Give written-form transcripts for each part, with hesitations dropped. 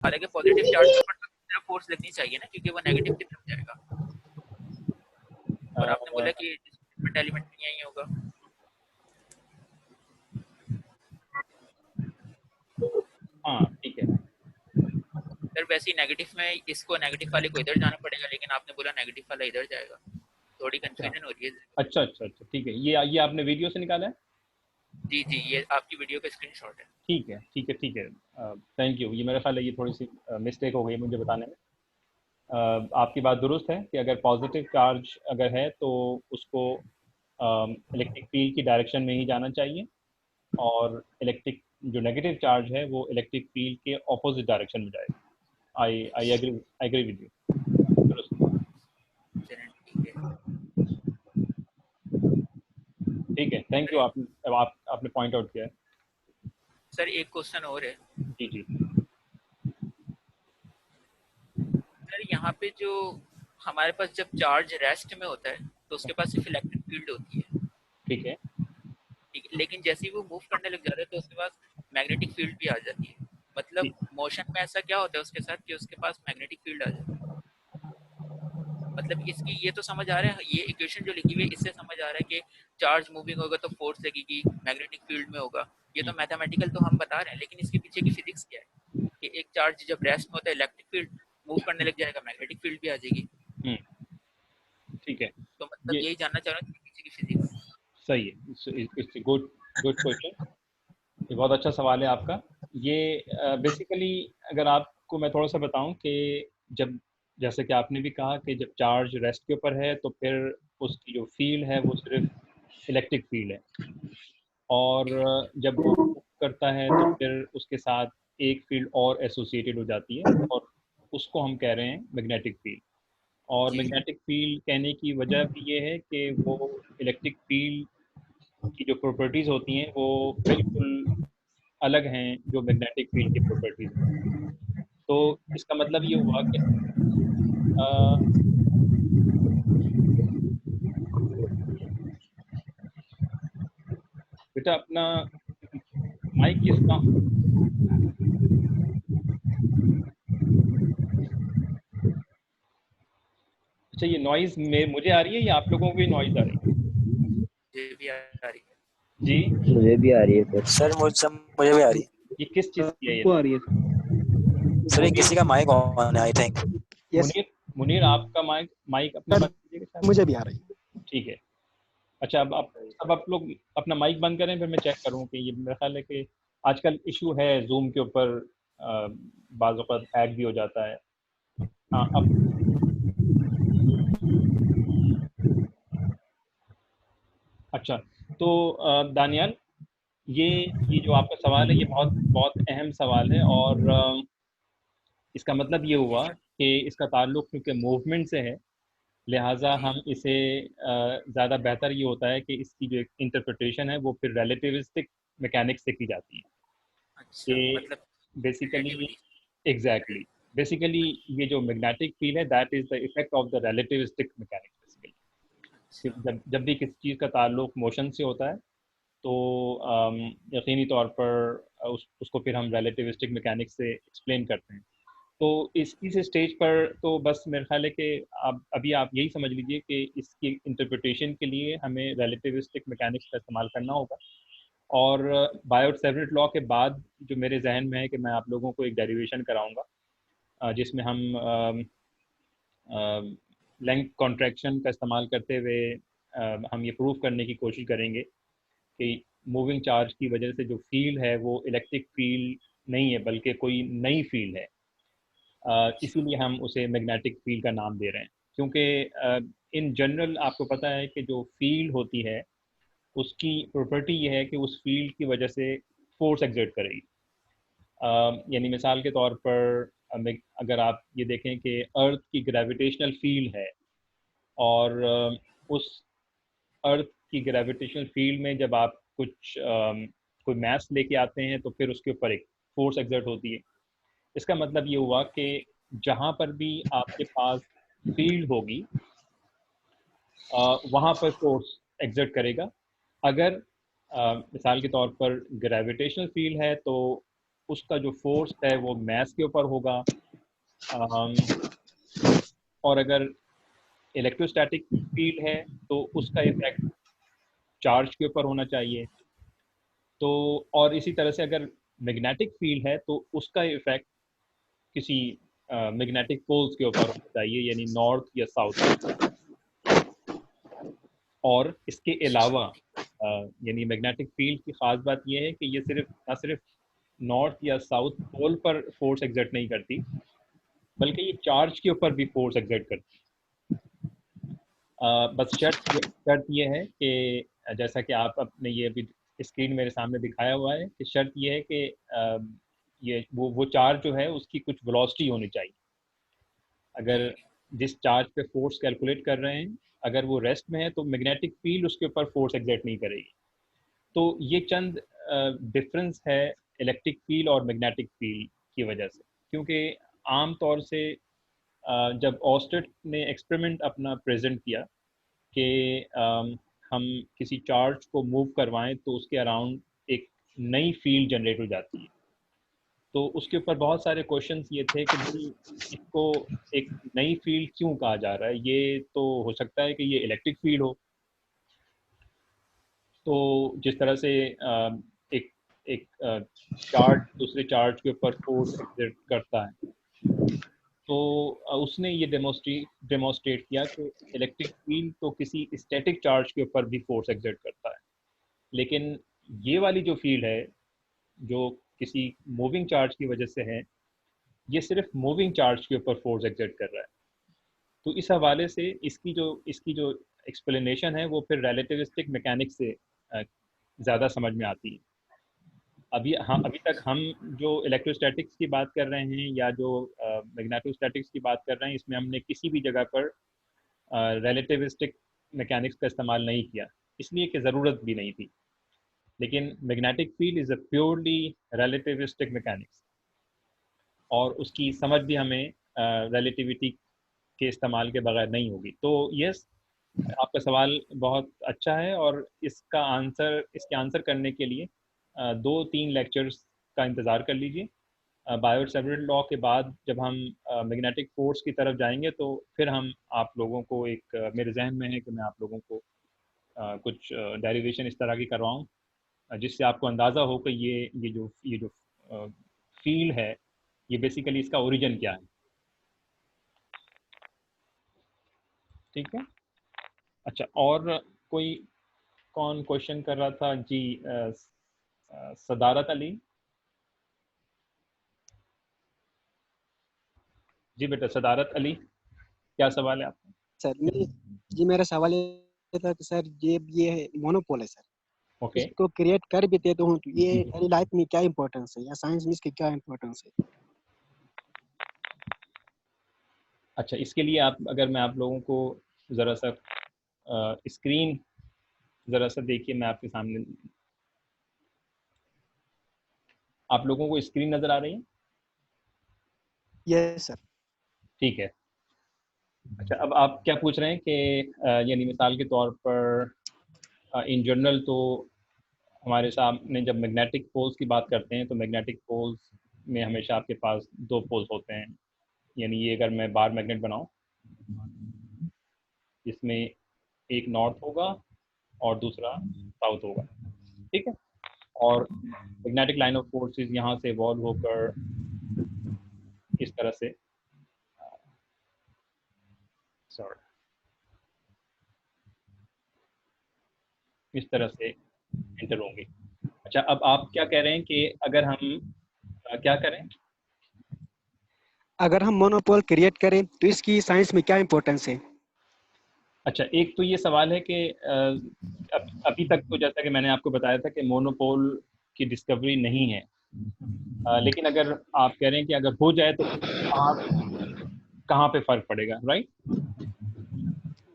हालांकि positive charge के ऊपर तो सिर्फ फोर्स लगनी चाहिए ना, क्योंकि वो नेगेटिव की तरफ जाएगा। और आपने बोला कि डिस्प्लेसमेंट एलिमेंट भी यही होगा। हाँ ठीक है। सर वैसे ही नेगेटिव में इसको नेगेटिव वाले को इधर जाना पड़ेगा, लेकिन आपने बोला नेगेटिव वाला इधर जाएगा, थोड़ी अच्छा कंफ्यूजन हो रही है। अच्छा अच्छा अच्छा ठीक है, ये आपने वीडियो से निकाला है? जी जी, ये आपकी वीडियो का स्क्रीनशॉट है। ठीक है ठीक है ठीक है, थैंक यू। ये मेरे ख्याल है ये थोड़ी सी मिस्टेक हो गई मुझे बताने में। आपकी बात दुरुस्त है कि अगर पॉजिटिव चार्ज अगर है तो उसको इलेक्ट्रिक फील्ड की डायरेक्शन में ही जाना चाहिए, और इलेक्ट्रिक जो नेगेटिव चार्ज है वो इलेक्ट्रिक फील्ड के ऑपोजिट डायरेक्शन में जाएगा। आई एग्री विद यू, दुरुस्त। चलें ठीक है। ठीक है, थैंक सर यू। आपने पॉइंट आउट किया है। सर एक क्वेश्चन और है। जी जी। सर यहाँ पे जो हमारे पास जब चार्ज रेस्ट में होता है तो उसके पास सिर्फ इलेक्ट्रिक फील्ड होती है, ठीक है। ठीक है, लेकिन जैसे ही वो मूव करने लग जाता है तो उसके पास मैग्नेटिक फील्ड भी आ जाती है। मतलब ठीक। मोशन में ऐसा क्या होता है उसके साथ कि उसके पास मैग्नेटिक फील्ड आ जाती है। मतलब इसकी ये तो समझ आ रहा है, ये इक्वेशन जो लिखी हुई है इससे समझ आ रहा है कि चार्ज मूविंग होगा तो फोर्स लगेगी, मैग्नेटिक फील्ड में होगा। ये तो मैथमेटिकल तो हम बता रहे हैं, लेकिन इसके पीछे की फिजिक्स क्या है कि एक चार्ज जब रेस्ट में होता है इलेक्ट्रिक फील्ड मूव करने लग जाएगा, मैग्नेटिक फील्ड भी आ जाएगी। हम्म, ठीक है। तो मतलब ये यही जानना चाह रहा हूँ इसके पीछे की फिजिक्स। सही है, इट्स गुड गुड क्वेश्चन। ये बहुत अच्छा सवाल है आपका। ये बेसिकली अगर आपको मैं थोड़ा सा बताऊं कि जब, जैसे कि आपने भी कहा कि जब चार्ज रेस्ट के ऊपर है तो फिर उसकी जो फील्ड है वो सिर्फ इलेक्ट्रिक फील्ड है, और जब वो मूव करता है तो फिर उसके साथ एक फील्ड और एसोसिएटेड हो जाती है, और उसको हम कह रहे हैं मैग्नेटिक फील्ड। और जी मैग्नेटिक फील्ड कहने की वजह भी ये है कि वो इलेक्ट्रिक फील्ड की जो प्रॉपर्टीज़ होती हैं वो बिल्कुल अलग हैं जो मैग्नेटिक फील्ड की प्रॉपर्टीज़ हैं। तो इसका मतलब ये हुआ कि अ, बेटा अपना माइक किसका, अच्छा ये नॉइज़ में मुझे आ रही है या आप लोगों को भी नॉइज़ आ रही है? मुझे भी आ रही है। जी। मुझे भी आ रही है सर मुझे भी आ रही है। ये किस चीज़ की है ये? सबको आ रही है सर ये मुनीर, किसी का माइक ऑन है I think. Yes. Munir Munir आपका माइक अपना सर बंद कीजिएगा शायद। मुझे भी आ रही है। ठीक है। अच्छा अब आप लोग अपना माइक बंद करें, फिर मैं चेक करूं कि ये मेरा ख्याल है कि आजकल इशू है जूम के ऊपर, बाज़ वक़्त हैक भी हो जाता है। हाँ अब अच्छा, तो दानियाल, ये ये जो आपका सवाल है ये बहुत बहुत अहम सवाल है, और इसका मतलब ये जी हुआ सर। कि इसका ताल्लुक क्योंकि मूवमेंट से है, लिहाजा जी। हम इसे ज़्यादा बेहतर ये होता है कि इसकी जो इंटरप्रिटेशन है वो फिर रिलेटिविस्टिक मैकेनिक्स से की जाती है अच्छा कि मतलब बेसिकली, रिलेटिविटी। एग्जैक्टली, बेसिकली ये जो मैग्नेटिक फील्ड है that is the effect of the relativistic mechanics basically. अच्छा। जब जब भी किसी चीज़ का ताल्लुक मोशन से होता है तो यकीनी तौर पर उसको फिर हम रिलेटिविस्टिक मैकेनिक्स से एक्सप्लेन करते हैं। तो इस स्टेज पर तो बस मेरे ख्याल है कि आप यही समझ लीजिए कि इसकी इंटरप्रिटेशन के लिए हमें रिलेटिविस्टिक मैकेनिक्स का इस्तेमाल करना होगा, और बायोट सेवरेट लॉ के बाद जो मेरे जहन में है कि मैं आप लोगों को एक डेरिवेशन कराऊंगा, जिसमें हम लेंथ कॉन्ट्रैक्शन का इस्तेमाल करते हुए हम ये प्रूव करने की कोशिश करेंगे कि मूविंग चार्ज की वजह से जो फील्ड है वो इलेक्ट्रिक फील्ड नहीं है बल्कि कोई नई फील्ड है। अच्छा। इसीलिए हम उसे मैग्नेटिक फील्ड का नाम दे रहे हैं, क्योंकि इन जनरल आपको पता है कि जो फील्ड होती है उसकी प्रॉपर्टी ये है कि उस फील्ड की वजह से फोर्स एक्सर्ट करेगी। यानी मिसाल के तौर पर अगर आप ये देखें कि अर्थ की ग्रेविटेशनल फील्ड है, और उस अर्थ की ग्रेविटेशनल फील्ड में जब आप कोई मास लेके आते हैं तो फिर उसके ऊपर एक फोर्स एक्सर्ट होती है। इसका मतलब ये हुआ कि जहाँ पर भी आपके पास फील्ड होगी वहाँ पर फोर्स एक्सर्ट करेगा। अगर मिसाल के तौर पर ग्रेविटेशनल फील्ड है तो उसका जो फोर्स है वो मास के ऊपर होगा। और अगर इलेक्ट्रोस्टैटिक फील्ड है तो उसका इफेक्ट चार्ज के ऊपर होना चाहिए। तो और इसी तरह से अगर मैग्नेटिक फील्ड है तो उसका इफेक्ट किसी मैग्नेटिक पोल्स के ऊपर होना चाहिए, यानी नॉर्थ या साउथ। और इसके अलावा यानी मैग्नेटिक फील्ड की खास बात यह है कि ये सिर्फ नॉर्थ या साउथ पोल पर फोर्स एग्जर्ट नहीं करती, बल्कि ये चार्ज के ऊपर भी फोर्स एग्जर्ट करती है। बस शर्त ये है कि जैसा कि आप अपने ये अभी स्क्रीन मेरे सामने दिखाया हुआ है कि शर्त ये है कि ये वो चार्ज जो है उसकी कुछ वेलोसिटी होनी चाहिए। अगर जिस चार्ज पे फोर्स कैलकुलेट कर रहे हैं अगर वो रेस्ट में है तो मैग्नेटिक फील्ड उसके ऊपर फोर्स एग्जर्ट नहीं करेगी। तो ये चंद डिफरेंस है इलेक्ट्रिक फील्ड और मैग्नेटिक फील्ड की वजह से, क्योंकि आम तौर से जब ऑस्टेट ने एक्सपेरिमेंट अपना प्रेजेंट किया कि हम किसी चार्ज को मूव करवाएं तो उसके अराउंड एक नई फील्ड जनरेट हो जाती है। तो उसके ऊपर बहुत सारे क्वेश्चंस ये थे कि भाई इसको एक नई फील्ड क्यों कहा जा रहा है, ये तो हो सकता है कि ये इलेक्ट्रिक फील्ड हो। तो जिस तरह से एक एक चार्ज दूसरे चार्ज के ऊपर फोर्स एक्सर्ट करता है, तो उसने ये डेमोस्ट्रेट किया कि इलेक्ट्रिक फील्ड तो किसी स्टैटिक चार्ज के ऊपर भी फोर्स एक्सर्ट करता है, लेकिन ये वाली जो फील्ड है जो किसी मूविंग चार्ज की वजह से है, ये सिर्फ मूविंग चार्ज के ऊपर फोर्स एक्सर्ट कर रहा है। तो इस हवाले से इसकी जो एक्सप्लेनेशन है वो फिर रिलेटिविस्टिक मैकेनिक्स से ज़्यादा समझ में आती है। अभी तक हम जो इलेक्ट्रोस्टैटिक्स की बात कर रहे हैं या जो मैग्नेटोस्टैटिक्स की बात कर रहे हैं, इसमें हमने किसी भी जगह पर रिलेटिविस्टिक मैकेनिक्स का इस्तेमाल नहीं किया, इसलिए कि ज़रूरत भी नहीं थी। लेकिन magnetic field is a purely relativistic mechanics, और उसकी समझ भी हमें रिलेटिविटी के इस्तेमाल के बगैर नहीं होगी। तो यस, आपका सवाल बहुत अच्छा है, और इसके आंसर करने के लिए 2-3 लेक्चर्स का इंतज़ार कर लीजिए। बायोट सेवरल लॉ के बाद जब हम मैग्नेटिक फोर्स की तरफ जाएंगे तो फिर हम आप लोगों को मेरे जहन में है कि मैं आप लोगों को कुछ डेरिवेशन इस तरह की करवाऊँ जिससे आपको अंदाज़ा हो कि ये जो फील्ड है ये बेसिकली इसका ओरिजिन क्या है। ठीक है। अच्छा, और कोई कौन क्वेश्चन कर रहा था जी? सदारत अली जी। बेटा सदारत अली, क्या सवाल है आपका? सर जी मेरा सवाल ये था कि सर ये मोनोपोल है सर, ओके। इसको क्रिएट कर भी देते हो तो ये डेली लाइफ में क्या इंपॉर्टेंस है या साइंस में इसकी क्या इंपॉर्टेंस है? अच्छा, इसके लिए अगर मैं आप लोगों को ज़रा सा स्क्रीन ज़रा सा देखिए, मैं आपके सामने, आप लोगों को स्क्रीन नज़र आ रही है? Yes sir. ठीक है। अच्छा, अब आप क्या पूछ रहे हैं कि यानी मिसाल के तौर पर इन जनरल तो हमारे सामने जब मैग्नेटिक पोल्स की बात करते हैं तो मैग्नेटिक पोल्स में हमेशा आपके पास 2 पोल्स होते हैं। यानी ये अगर मैं बार मैग्नेट बनाऊं, इसमें एक नॉर्थ होगा और दूसरा साउथ होगा। ठीक है। और मैग्नेटिक लाइन ऑफ फोर्सेस यहाँ से इवॉल्व होकर इस तरह से, सॉरी, इस तरह से एंटर होंगे। अच्छा, अब आप क्या कह रहे हैं कि अगर हम क्या करें? अगर हम मोनोपोल क्रिएट करें तो इसकी साइंस में क्या इंपॉर्टेंस है? अच्छा, एक तो ये सवाल है कि अभी तक तो जैसा कि मैंने आपको बताया था कि मोनोपोल की डिस्कवरी नहीं है, लेकिन अगर आप कह रहे हैं कि अगर हो जाए तो कहाँ पे फर्क पड़ेगा, राइट?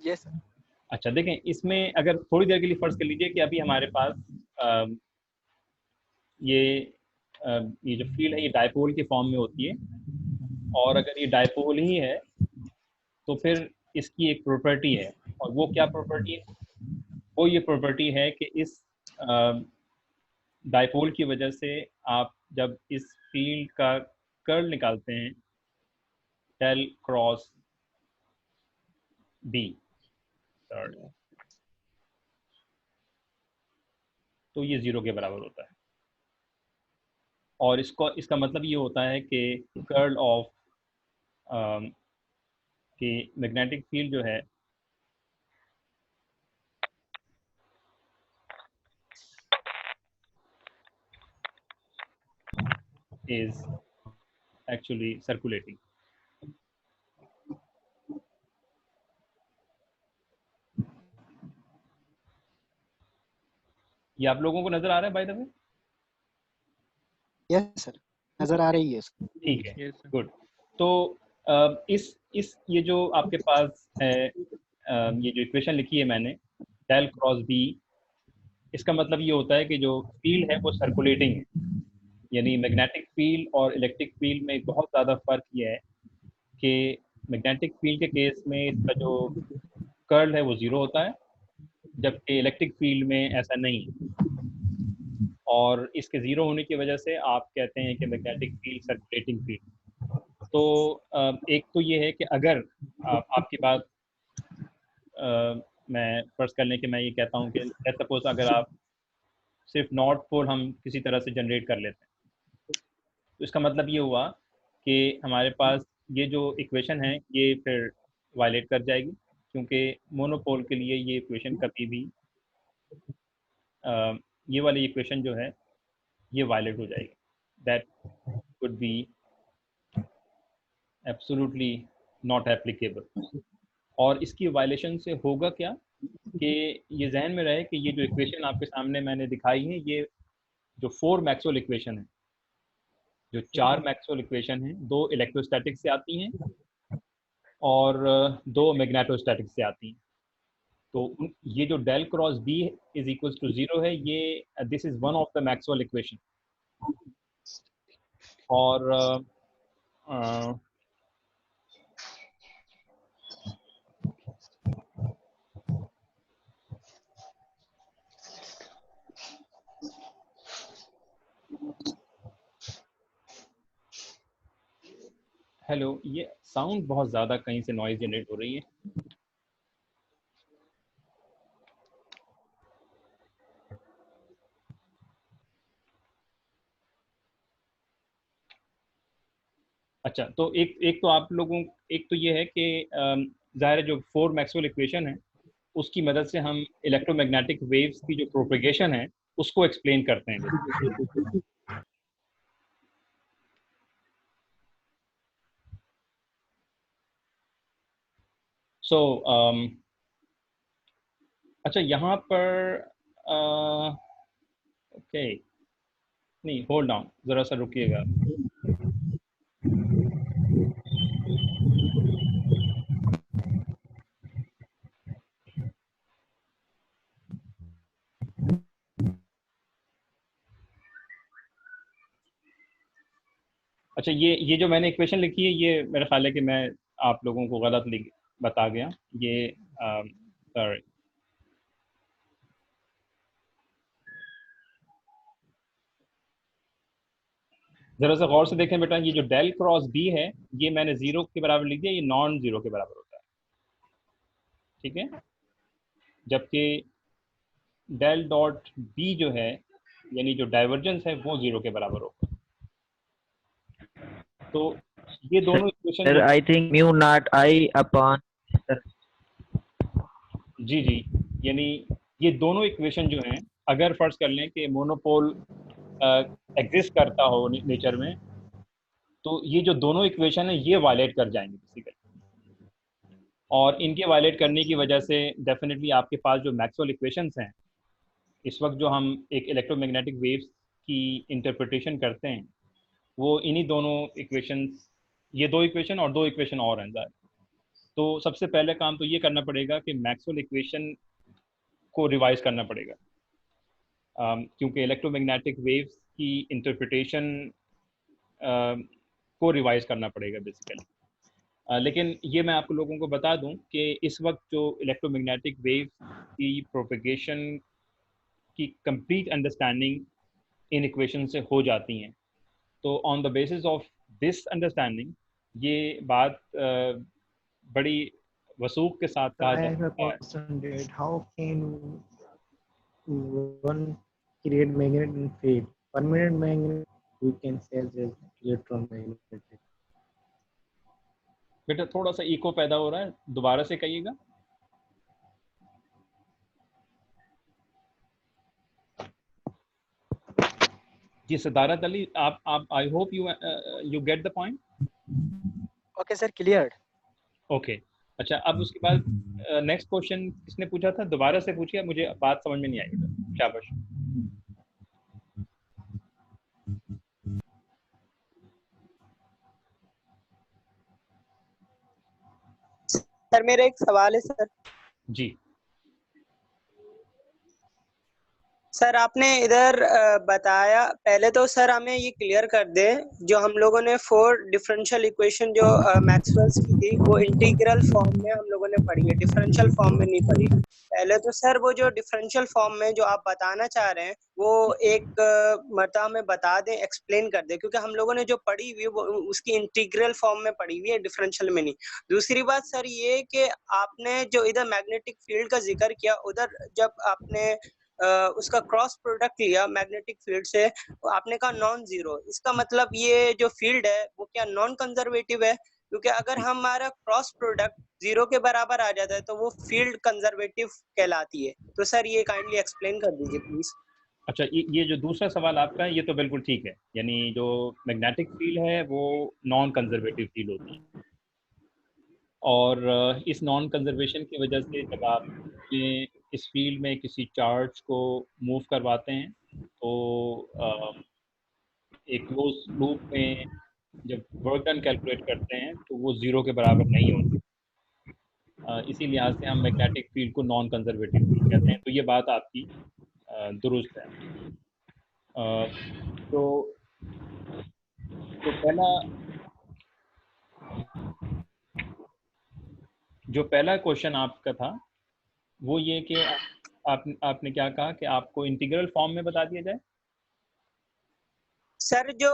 Yes sir. अच्छा, देखें, इसमें अगर थोड़ी देर के लिए फर्ज कर लीजिए कि अभी हमारे पास अ, ये ये जो फील्ड है ये डायपोल के फॉर्म में होती है, और अगर ये डायपोल ही है तो फिर इसकी एक प्रॉपर्टी है, और वो क्या प्रॉपर्टी है? वो ये प्रॉपर्टी है कि इस डायपोल की वजह से आप जब इस फील्ड का कर्ल निकालते हैं डेल क्रॉस बी, तो ये 0 के बराबर होता है। और इसका मतलब ये होता है कि कर्ल ऑफ कि मैग्नेटिक फील्ड जो है is actually circulating। ये आप लोगों को नजर आ रहा है bye the way? Yes sir, नजर आ रही है सर। ठीक है, Yes, sir. गुड। तो इस ये जो आपके पास है ये जो इक्वेशन लिखी है मैंने डेल क्रॉस बी, इसका मतलब ये होता है कि जो फील्ड है वो सर्कुलेटिंग है। यानी मैग्नेटिक फील्ड और इलेक्ट्रिक फील्ड में बहुत ज़्यादा फर्क ये है कि मैग्नेटिक फील्ड के केस में इसका जो कर्ल है वो 0 होता है, जबकि इलेक्ट्रिक फील्ड में ऐसा नहीं है। और इसके 0 होने की वजह से आप कहते हैं कि मैग्नेटिक फील्ड सर्कुलेटिंग फील्ड। तो एक तो ये है कि अगर आपकी बात मैं फर्ज कर लें कि मैं ये कहता हूँ कि लेट्स सपोज अगर आप सिर्फ नॉर्थ पोल हम किसी तरह से जनरेट कर लेते हैं, तो इसका मतलब ये हुआ कि हमारे पास ये जो इक्वेशन है ये फिर वायलेट कर जाएगी, क्योंकि मोनोपोल के लिए ये इक्वेशन कभी भी ये वाली इक्वेशन जो है ये वायलेट हो जाएगी। That would be absolutely not applicable. और इसकी वायलेशन से होगा क्या कि ये जहन में रहे कि ये जो इक्वेशन आपके सामने मैंने दिखाई है, ये जो 4 मैक्सवेल इक्वेशन है, जो 4 मैक्सवेल इक्वेशन हैं, 2 इलेक्ट्रोस्टैटिक से आती हैं और 2 मैग्नेटोस्टैटिक से आती हैं। तो ये जो del cross B is equals to 0 है, ये this is one of the Maxwell equation. और हेलो, ये साउंड बहुत ज़्यादा कहीं से नॉइज जनरेट हो रही है। अच्छा, तो एक तो आप लोगों एक तो ये है कि ज़ाहिर है जो 4 मैक्सवेल इक्वेशन है उसकी मदद से हम इलेक्ट्रोमैग्नेटिक वेव्स की जो प्रोपेगेशन है उसको एक्सप्लेन करते हैं। सो अच्छा, यहाँ पर ओके, नहीं होल्ड ऑन, ज़रा सा रुकिएगा। अच्छा, ये जो मैंने इक्वेशन लिखी है ये मेरा ख्याल है कि मैं आप लोगों को गलत लिख बता गया। ये सॉरी, जरा सा गौर से देखें बेटा, ये जो डेल क्रॉस बी है ये मैंने 0 के बराबर लिख दिया, ये नॉन 0 के बराबर होता है, ठीक है। जबकि डेल डॉट बी जो है यानी जो डाइवर्जेंस है वो 0 के बराबर होगा। तो ये दोनों इक्वेशन Sir, जो I think mu naught I upon sir. जी जी, यानी ये दोनों इक्वेशन जो हैं, अगर फर्ज कर लें कि मोनोपोल एग्जिस्ट करता हो नेचर में, तो ये जो दोनों इक्वेशन है ये वायलेट कर जाएंगे बेसिकली। और इनके वायलेट करने की वजह से डेफिनेटली आपके पास जो मैक्सवेल इक्वेशंस हैं, इस वक्त जो हम एक इलेक्ट्रोमैग्नेटिक वेव्स की इंटरप्रिटेशन करते हैं, वो इन्हीं दोनों इक्वेशंस, ये 2 इक्वेशन और 2 इक्वेशन और हैं ज़ाहिर। तो सबसे पहले काम तो ये करना पड़ेगा कि मैक्सवेल इक्वेशन को रिवाइज करना पड़ेगा, क्योंकि इलेक्ट्रोमैग्नेटिक वेव्स की इंटरप्रिटेशन को रिवाइज करना पड़ेगा बेसिकली। लेकिन ये मैं आप लोगों को बता दूं कि इस वक्त जो इलेक्ट्रोमैग्नेटिक वेव्स की प्रोपेगेशन की कंप्लीट अंडरस्टैंडिंग इन इक्वेशन से हो जाती हैं। तो on the basis of this understanding ये बात बड़ी वसूख के साथ So कहा I जा have a सकता है। question that how can one create magnetic field? Permanent magnet we can say as electron magnet. बेटा थोड़ा सा इको पैदा हो रहा है, दोबारा से कहिएगा। जी सदारत अली, आप I hope you get the point. Okay sir, clear. Okay, अच्छा अब उसके बाद नेक्स्ट क्वेश्चन किसने पूछा था, दोबारा से पूछिए, मुझे बात समझ में नहीं आई बेटा। शाबाश। सर मेरा एक सवाल है सर। जी सर आपने इधर बताया, पहले तो सर हमें ये क्लियर कर दे, जो हम लोगों ने 4 डिफरेंशियल इक्वेशन जो मैक्सवेल्स की थी वो इंटीग्रल फॉर्म में हम लोगों ने पढ़ी है, डिफरेंशियल फॉर्म में नहीं पढ़ी। पहले तो सर वो जो डिफरेंशियल फॉर्म में जो आप बताना चाह रहे हैं वो एक मरतबा में बता दें, एक्सप्लेन कर दें, क्योंकि हम लोगों ने जो पढ़ी हुई है वो उसकी इंटीग्रल फॉर्म में पढ़ी हुई है, डिफरेंशियल में नहीं। दूसरी बात सर ये कि आपने जो इधर मैग्नेटिक फील्ड का जिक्र किया, उधर जब आपने उसका क्रॉस प्रोडक्ट लिया मैग्नेटिक फील्ड से, आपने कहा नॉन जीरो, इसका मतलब ये जो फील्ड है वो क्या नॉन कंजर्वेटिव है? क्योंकि अगर हमारा क्रॉस प्रोडक्ट 0 के बराबर आ जाता है तो वो फील्ड कंजर्वेटिव कहलाती है। तो सर ये काइंडली एक्सप्लेन कर दीजिए प्लीज। अच्छा, ये जो दूसरा सवाल आपका है ये तो बिल्कुल ठीक है, यानी जो मैग्नेटिक फील्ड है वो नॉन कंजर्वेटिव फील्ड होती है, और इस नॉन कंजर्वेशन की वजह से जब आप इस फील्ड में किसी चार्ज को मूव करवाते हैं तो एक क्लोज लूप में जब वर्क डन कैलकुलेट करते हैं तो वो 0 के बराबर नहीं होता। इसी लिहाज से हम मैग्नेटिक फील्ड को नॉन कंजर्वेटिव फील्ड कहते हैं। तो ये बात आपकी दुरुस्त है। तो पहला क्वेश्चन आपका था वो ये कि आपने क्या कहा कि आपको इंटीग्रल फॉर्म में बता दिया जाए। सर जो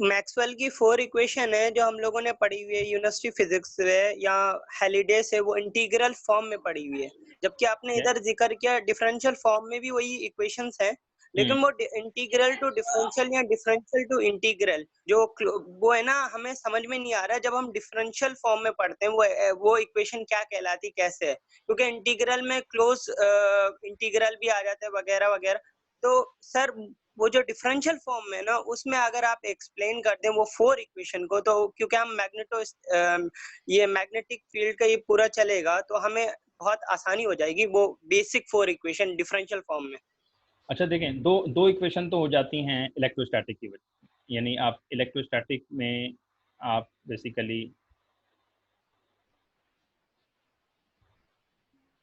मैक्सवेल की 4 इक्वेशन है जो हम लोगों ने पढ़ी हुई है यूनिवर्सिटी फिजिक्स में या हेलिडे से, वो इंटीग्रल फॉर्म में पढ़ी हुई है, जबकि आपने इधर जिक्र किया डिफरेंशियल फॉर्म में भी वही इक्वेशंस हैं, लेकिन वो इंटीग्रल टू डिफरेंशियल या डिफरेंशियल टू इंटीग्रल जो वो है ना, हमें समझ में नहीं आ रहा है जब हम डिफरेंशियल फॉर्म में पढ़ते हैं वो इक्वेशन क्या कहलाती, कैसे है, क्योंकि इंटीग्रल में क्लोज इंटीग्रल भी आ जाता है वगैरह वगैरह। तो सर वो जो डिफरेंशियल फॉर्म में ना, उसमें अगर आप एक्सप्लेन कर दें वो 4 इक्वेशन को, तो क्योंकि हम ये मैग्नेटिक फील्ड का ये पूरा चलेगा तो हमें बहुत आसानी हो जाएगी वो बेसिक 4 इक्वेशन डिफरेंशियल फॉर्म में। अच्छा देखें, दो इक्वेशन तो हो जाती हैं इलेक्ट्रोस्टैटिक की वजह, यानी आप इलेक्ट्रोस्टैटिक में आप बेसिकली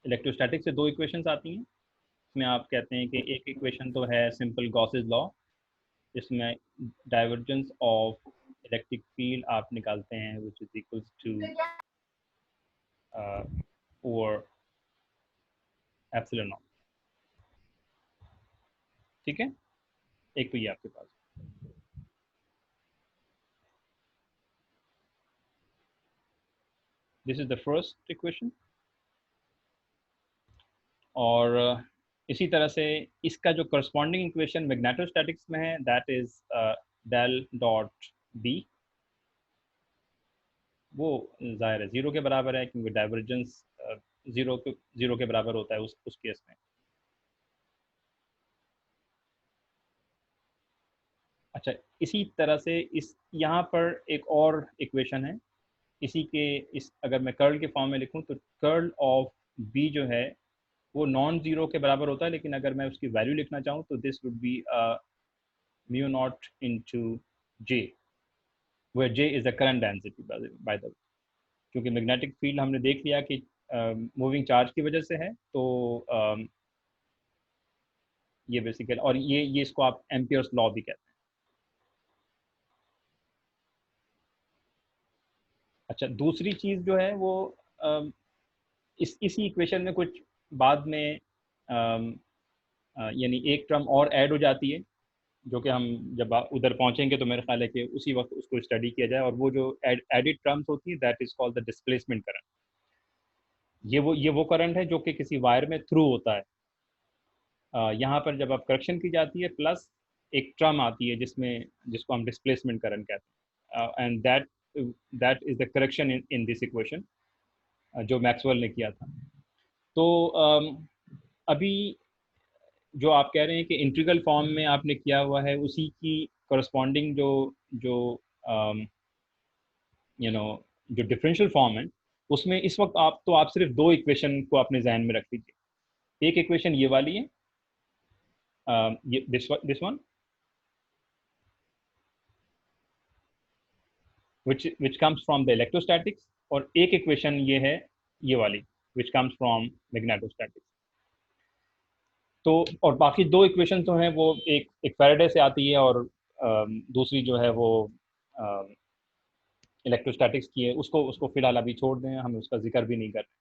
इलेक्ट्रोस्टैटिक से 2 इक्वेशंस आती हैं। इसमें आप कहते हैं कि एक इक्वेशन तो है सिंपल गॉसेस लॉ, इसमें डाइवर्जेंस ऑफ इलेक्ट्रिक फील्ड आप निकालते हैं which is equals to 4 epsilon naught. ठीक है, एक तो ये आपके पास। This is the first equation, और इसी तरह से इसका जो करस्पॉन्डिंग इक्वेशन मैग्नेटोस्टैटिक्स में है that is del dot B, वो जाहिर है 0 के बराबर है क्योंकि डाइवर्जेंस 0 के बराबर होता है उस केस में। अच्छा, इसी तरह से इस यहाँ पर एक और इक्वेशन है इसी के, इस अगर मैं कर्ल के फॉर्म में लिखूं तो कर्ल ऑफ बी जो है वो नॉन जीरो के बराबर होता है, लेकिन अगर मैं उसकी वैल्यू लिखना चाहूँ तो this would be mu naught into J, where J is the current density by the way, क्योंकि मैग्नेटिक फील्ड हमने देख लिया कि मूविंग चार्ज की वजह से है, तो ये बेसिकली, और ये इसको आप एम्पियर्स लॉ भी कहते हैं। अच्छा, दूसरी चीज़ जो है वो इसी इक्वेशन में कुछ बाद में यानी एक टर्म और ऐड हो जाती है जो कि हम जब उधर पहुंचेंगे तो मेरे ख्याल है कि उसी वक्त उसको स्टडी किया जाए, और वो जो एडिड टर्म्स होती है that is called the displacement current. ये वो करंट है जो कि किसी वायर में थ्रू होता है। यहाँ पर जब आप करेक्शन की जाती है प्लस एक टर्म आती है जिसको हम डिस्प्लेसमेंट करंट कहते हैं, and that is the correction in this equation जो मैक्सवेल ने किया था। तो अभी जो आप कह रहे हैं कि इंटीग्रल फॉर्म में आपने किया हुआ है उसी की करस्पॉन्डिंग जो जो यू नो जो डिफरेंशियल फॉर्म है उसमें इस वक्त आप सिर्फ दो इक्वेशन को अपने जहन में रख लीजिए। एक इक्वेशन ये वाली है, this one which comes from the electrostatics, और एक इक्वेशन ये है ये वाली which comes from magnetostatics। तो और बाकी दो इक्वेशन तो हैं वो एक फैराडे से आती है और दूसरी जो है वो इलेक्ट्रोस्टैटिक्स की है। उसको फिलहाल अभी छोड़ दें, हम उसका जिक्र भी नहीं कर रहे।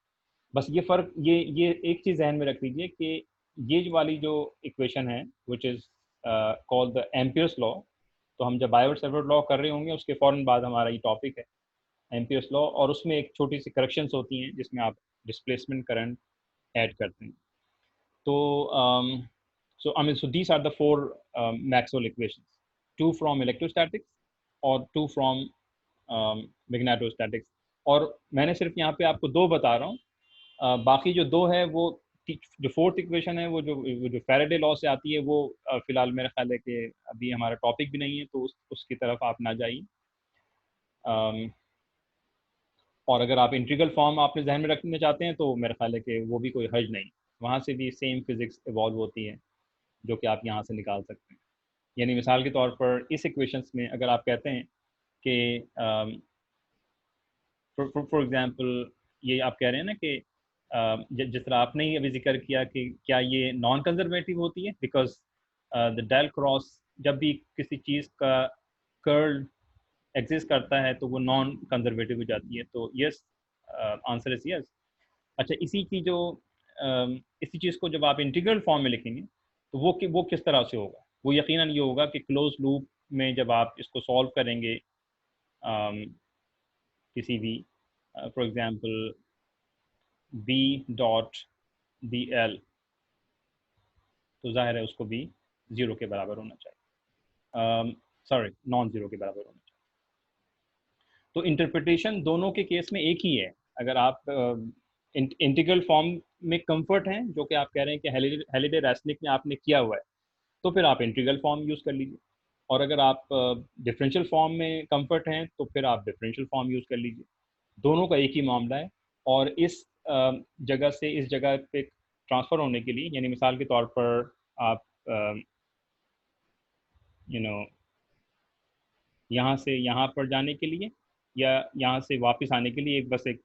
बस ये फ़र्क ये एक चीज़ जहन में रख लीजिए कि ये वाली जो इक्वेशन है which is called the Ampere's law, तो हम जब बायोट सेवर्ट लॉ कर रहे होंगे उसके फ़ौरन बाद हमारा ये टॉपिक है एम्पियर्स लॉ, और उसमें एक छोटी सी करेक्शंस होती हैं जिसमें आप डिस्प्लेसमेंट करंट ऐड करते हैं। तो so I mean so these are the four Maxwell equations, two from electrostatics और two from magnetostatics, और मैंने सिर्फ यहाँ पे आपको दो बता रहा हूँ। बाकी जो दो है वो जो फोर्थ इक्वेशन है वो जो फैराडे लॉ से आती है वो फिलहाल मेरा ख्याल है कि अभी हमारा टॉपिक भी नहीं है, तो उसकी तरफ आप ना जाइए। और अगर आप इंटीग्रल फॉर्म आपने जहन में रखना चाहते हैं तो मेरा ख्याल है कि वो भी कोई हर्ज नहीं, वहाँ से भी सेम फिजिक्स इवॉल्व होती है जो कि आप यहाँ से निकाल सकते हैं। यानी मिसाल के तौर पर इस इक्वेशंस में अगर आप कहते हैं कि फॉर एग्जांपल ये आप कह रहे हैं ना कि जिस तरह आपने ही अभी जिक्र किया कि क्या ये नॉन कंजर्वेटिव होती है, बिकॉज द डेल क्रॉस जब भी किसी चीज़ का कर्ल एग्जिस्ट करता है तो वो नॉन कंजर्वेटिव हो जाती है। तो यस, आंसर इज यस। अच्छा, इसी चीज़ को जब आप इंटीग्रल फॉर्म में लिखेंगे तो वो किस तरह से होगा? वो यकीनन ये होगा कि क्लोज लूप में जब आप इसको सॉल्व करेंगे किसी भी for example B dot D L, तो जाहिर है उसको भी ज़ीरो के बराबर होना चाहिए, सॉरी नॉन ज़ीरो के बराबर होना चाहिए। तो इंटरप्रिटेशन दोनों के केस में एक ही है। अगर आप इंटीग्रल फॉर्म में कंफर्ट हैं जो कि आप कह रहे हैं कि हेलिडे रेसनिक में आपने किया हुआ है, तो फिर आप इंटीग्रल फॉर्म यूज़ कर लीजिए, और अगर आप डिफरेंशियल फॉर्म में कंफर्ट हैं तो फिर आप डिफरेंशियल फॉर्म यूज़ कर लीजिए। दोनों का एक ही मामला है, और इस जगह से इस जगह पे ट्रांसफ़र होने के लिए, यानी मिसाल के तौर पर आप यहाँ से यहाँ पर जाने के लिए या यहाँ से वापस आने के लिए एक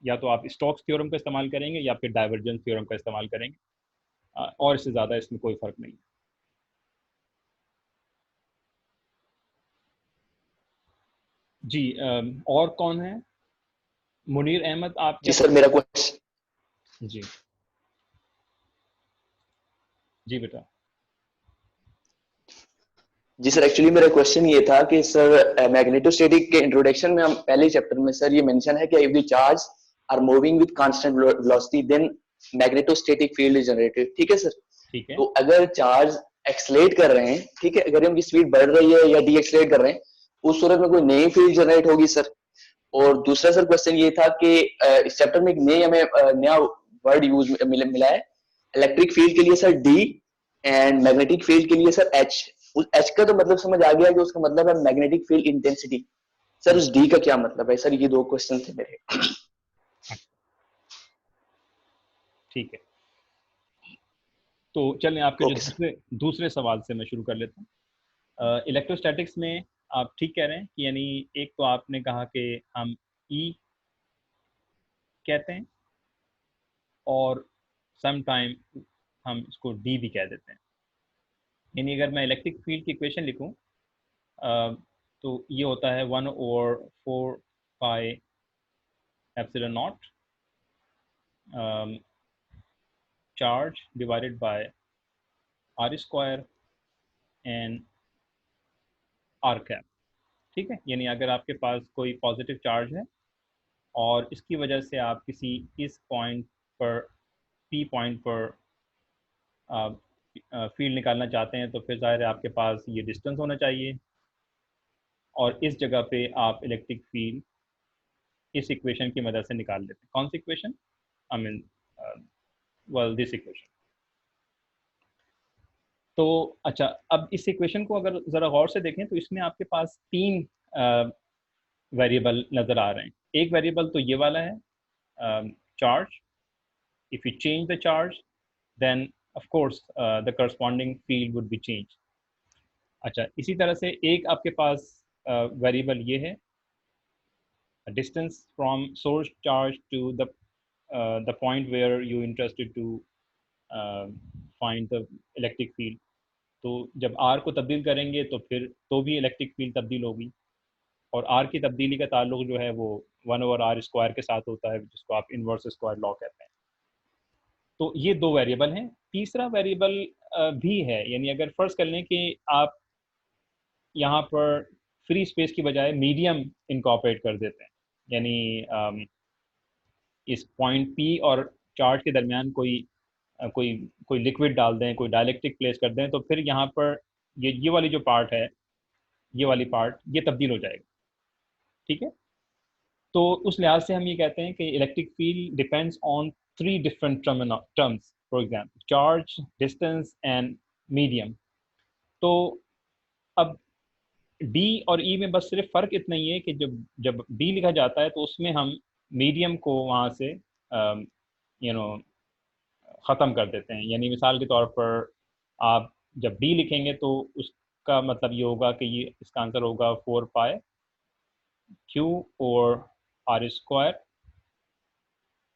या तो आप स्टोक्स थ्योरम का इस्तेमाल करेंगे या फिर डाइवर्जेंस थ्योरम का इस्तेमाल करेंगे, और इससे ज़्यादा इसमें कोई फ़र्क नहीं है। जी, और कौन है? मुनीर अहमद, आप जी सर, मेरा क्वेश्चन। जी जी बेटा। जी सर, एक्चुअली मेरा क्वेश्चन ये था कि सर मैग्नेटोस्टैटिक के इंट्रोडक्शन में हम पहले चैप्टर में सर ये मेंशन है कि if the charge are moving with constant velocity then magnetostatic field is generated. ठीक है सर? ठीक है। तो अगर चार्ज एक्सलेट कर रहे हैं, ठीक है, अगर उनकी स्पीड बढ़ रही है या डी एक्सलेट कर रहे हैं, उस सूरत में कोई नई फील्ड जनरेट होगी सर? और दूसरा सर क्वेश्चन ये था कि इस चैप्टर में एक नया वर्ड यूज मिला है इलेक्ट्रिक फील्ड के लिए sir D, and magnetic field के लिए सर एच। उस एच का तो मतलब समझ आ गया कि उसका मतलब है मैग्नेटिक फील्ड इंटेंसिटी। सर उस डी का क्या मतलब है? सर ये दो क्वेश्चन थे मेरे। ठीक है, तो चलें आपके जो दूसरे सवाल से मैं शुरू कर लेता हूँ। इलेक्ट्रोस्टैटिक्स में आप ठीक कह रहे हैं कि यानी एक तो आपने कहा कि हम ई कहते हैं और सम टाइम हम इसको डी भी कह देते हैं। यानी अगर मैं इलेक्ट्रिक फील्ड की इक्वेशन लिखूं तो ये होता है 1/4 pi epsilon naught charge divided by r square and r cap, ठीक है। यानी अगर आपके पास कोई पॉजिटिव चार्ज है और इसकी वजह से आप किसी इस पॉइंट पर, पी पॉइंट पर फील्ड निकालना चाहते हैं, तो फिर ज़ाहिर है आपके पास ये डिस्टेंस होना चाहिए, और इस जगह पे आप इलेक्ट्रिक फील्ड इस इक्वेशन की मदद से निकाल लेते हैं। कौन सी equation? I mean well this equation. तो अच्छा, अब इस इक्वेशन को अगर ज़रा गौर से देखें तो इसमें आपके पास 3 वेरिएबल नज़र आ रहे हैं। एक वेरिएबल तो ये वाला है, charge. If you change the charge then of course the corresponding field would be change. अच्छा, इसी तरह से एक आपके पास वेरिएबल ये है, distance from source charge to the point where you interested to find the electric field। तो जब R को तब्दील करेंगे तो फिर तो भी इलेक्ट्रिक फील्ड तब्दील होगी, और R की तब्दीली का ताल्लुक जो है वो 1/r² के साथ होता है, जिसको आप इन्वर्स स्क्वायर लॉ कहते हैं। तो ये 2 वेरिएबल हैं। तीसरा वेरिएबल भी है, यानी अगर फ़र्ज़ कर लें कि आप यहाँ पर फ्री स्पेस की बजाय मीडियम इनकॉर्पोरेट कर देते हैं, यानी इस पॉइंट पी और चार्ज के दरमियान कोई लिक्विड डाल दें, कोई डायलेक्ट्रिक प्लेस कर दें, तो फिर यहाँ पर ये वाली जो पार्ट है, ये वाली पार्ट ये तब्दील हो जाएगा, ठीक है। तो उस लिहाज से हम ये कहते हैं कि electric field depends on 3 different terms, for example charge, distance and medium. तो अब डी और ई में बस सिर्फ फ़र्क इतना ही है कि जब डी लिखा जाता है तो उसमें हम मीडियम को वहाँ से ख़त्म कर देते हैं। यानी मिसाल के तौर पर आप जब डी लिखेंगे तो उसका मतलब ये होगा कि ये इसका आंसर होगा 4π Q और r²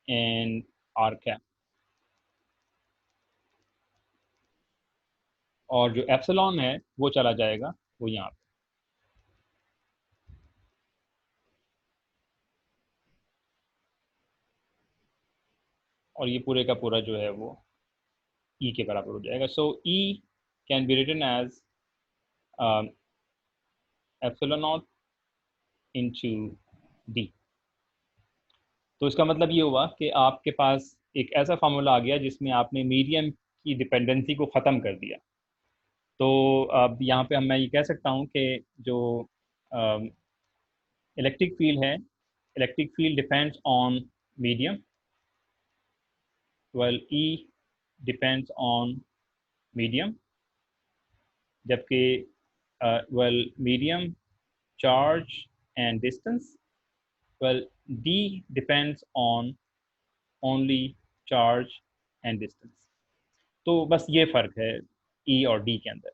एंड r कैप, और जो एप्सिलॉन है वो चला जाएगा वो यहाँ पे। और ये पूरे का पूरा जो है वो E के बराबर हो जाएगा। So E can be written as epsilon into D। तो इसका मतलब ये हुआ कि आपके पास एक ऐसा फार्मूला आ गया जिसमें आपने मीडियम की डिपेंडेंसी को ख़त्म कर दिया। तो अब यहाँ पे मैं ये कह सकता हूँ कि जो इलेक्ट्रिक फील्ड है, electric field depends on medium, well E depends on medium, जबकि well medium, charge and distance, well D depends on only charge and distance. तो बस ये फ़र्क है E और D के अंदर।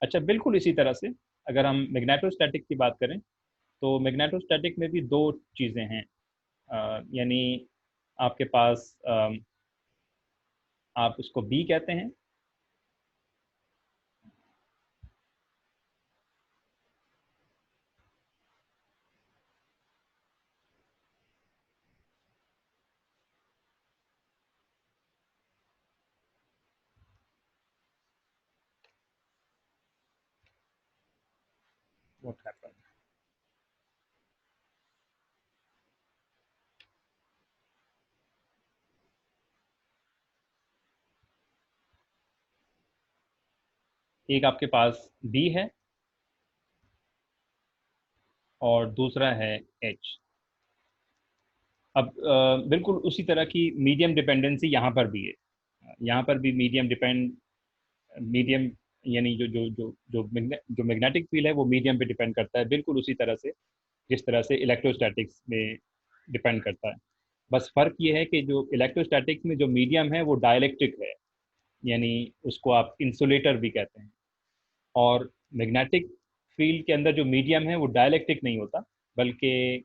अच्छा, बिल्कुल इसी तरह से अगर हम मैग्नेटोस्टैटिक की बात करें तो मैग्नेटोस्टैटिक में भी 2 चीज़ें हैं, यानी आपके पास आप उसको B कहते हैं, what happened? एक आपके पास B है और दूसरा है H। अब बिल्कुल उसी तरह की मीडियम डिपेंडेंसी यहाँ पर भी है। यहाँ पर भी मीडियम यानी जो मैग्नेटिक फील्ड है वो मीडियम पे डिपेंड करता है, बिल्कुल उसी तरह से जिस तरह से इलेक्ट्रोस्टैटिक्स में डिपेंड करता है। बस फ़र्क ये है कि जो इलेक्ट्रोस्टैटिक्स में जो मीडियम है वो डाइलेक्ट्रिक है, यानी उसको आप इंसुलेटर भी कहते हैं, और मैग्नेटिक फील्ड के अंदर जो मीडियम है वो डाइलेक्ट्रिक नहीं होता, बल्कि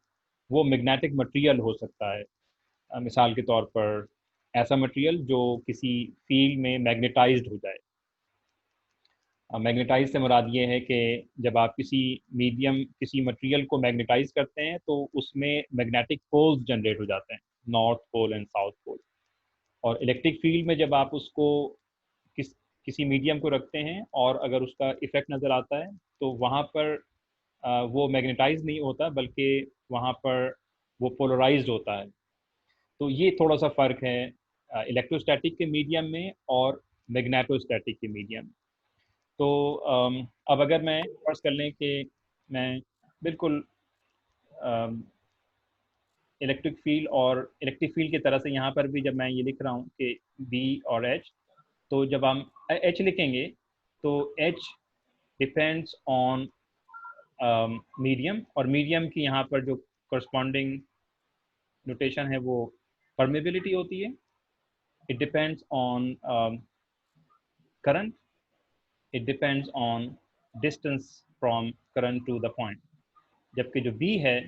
वो मैग्नेटिक मटेरियल हो सकता है। मिसाल के तौर पर ऐसा मटेरियल जो किसी फील्ड में मैग्नेटाइज्ड हो जाए। मैग्नेटाइज से मुराद ये है कि जब आप किसी मटेरियल को मैग्नेटाइज करते हैं तो उसमें मैग्नेटिक पोल्स जनरेट हो जाते हैं, north pole and south pole. और इलेक्ट्रिक फील्ड में जब आप उसको किसी मीडियम को रखते हैं और अगर उसका इफेक्ट नज़र आता है तो वहाँ पर वो मैग्नेटाइज नहीं होता, बल्कि वहाँ पर वो पोलराइज्ड होता है। तो ये थोड़ा सा फ़र्क है इलेक्ट्रोस्टैटिक के मीडियम में और मैग्नेटोस्टैटिक के मीडियम में। तो अब अगर मैं फर्ज कर लें कि मैं बिल्कुल इलेक्ट्रिक फील्ड की तरह से यहाँ पर भी जब मैं ये लिख रहा हूँ कि बी और एच, तो जब हम एच लिखेंगे तो एच डिपेंड्स ऑन मीडियम, और मीडियम की यहाँ पर जो करस्पॉन्डिंग नोटेशन है वो परमेबिलिटी होती है। It depends on current, it depends on distance from current to the point, जबकि जो बी है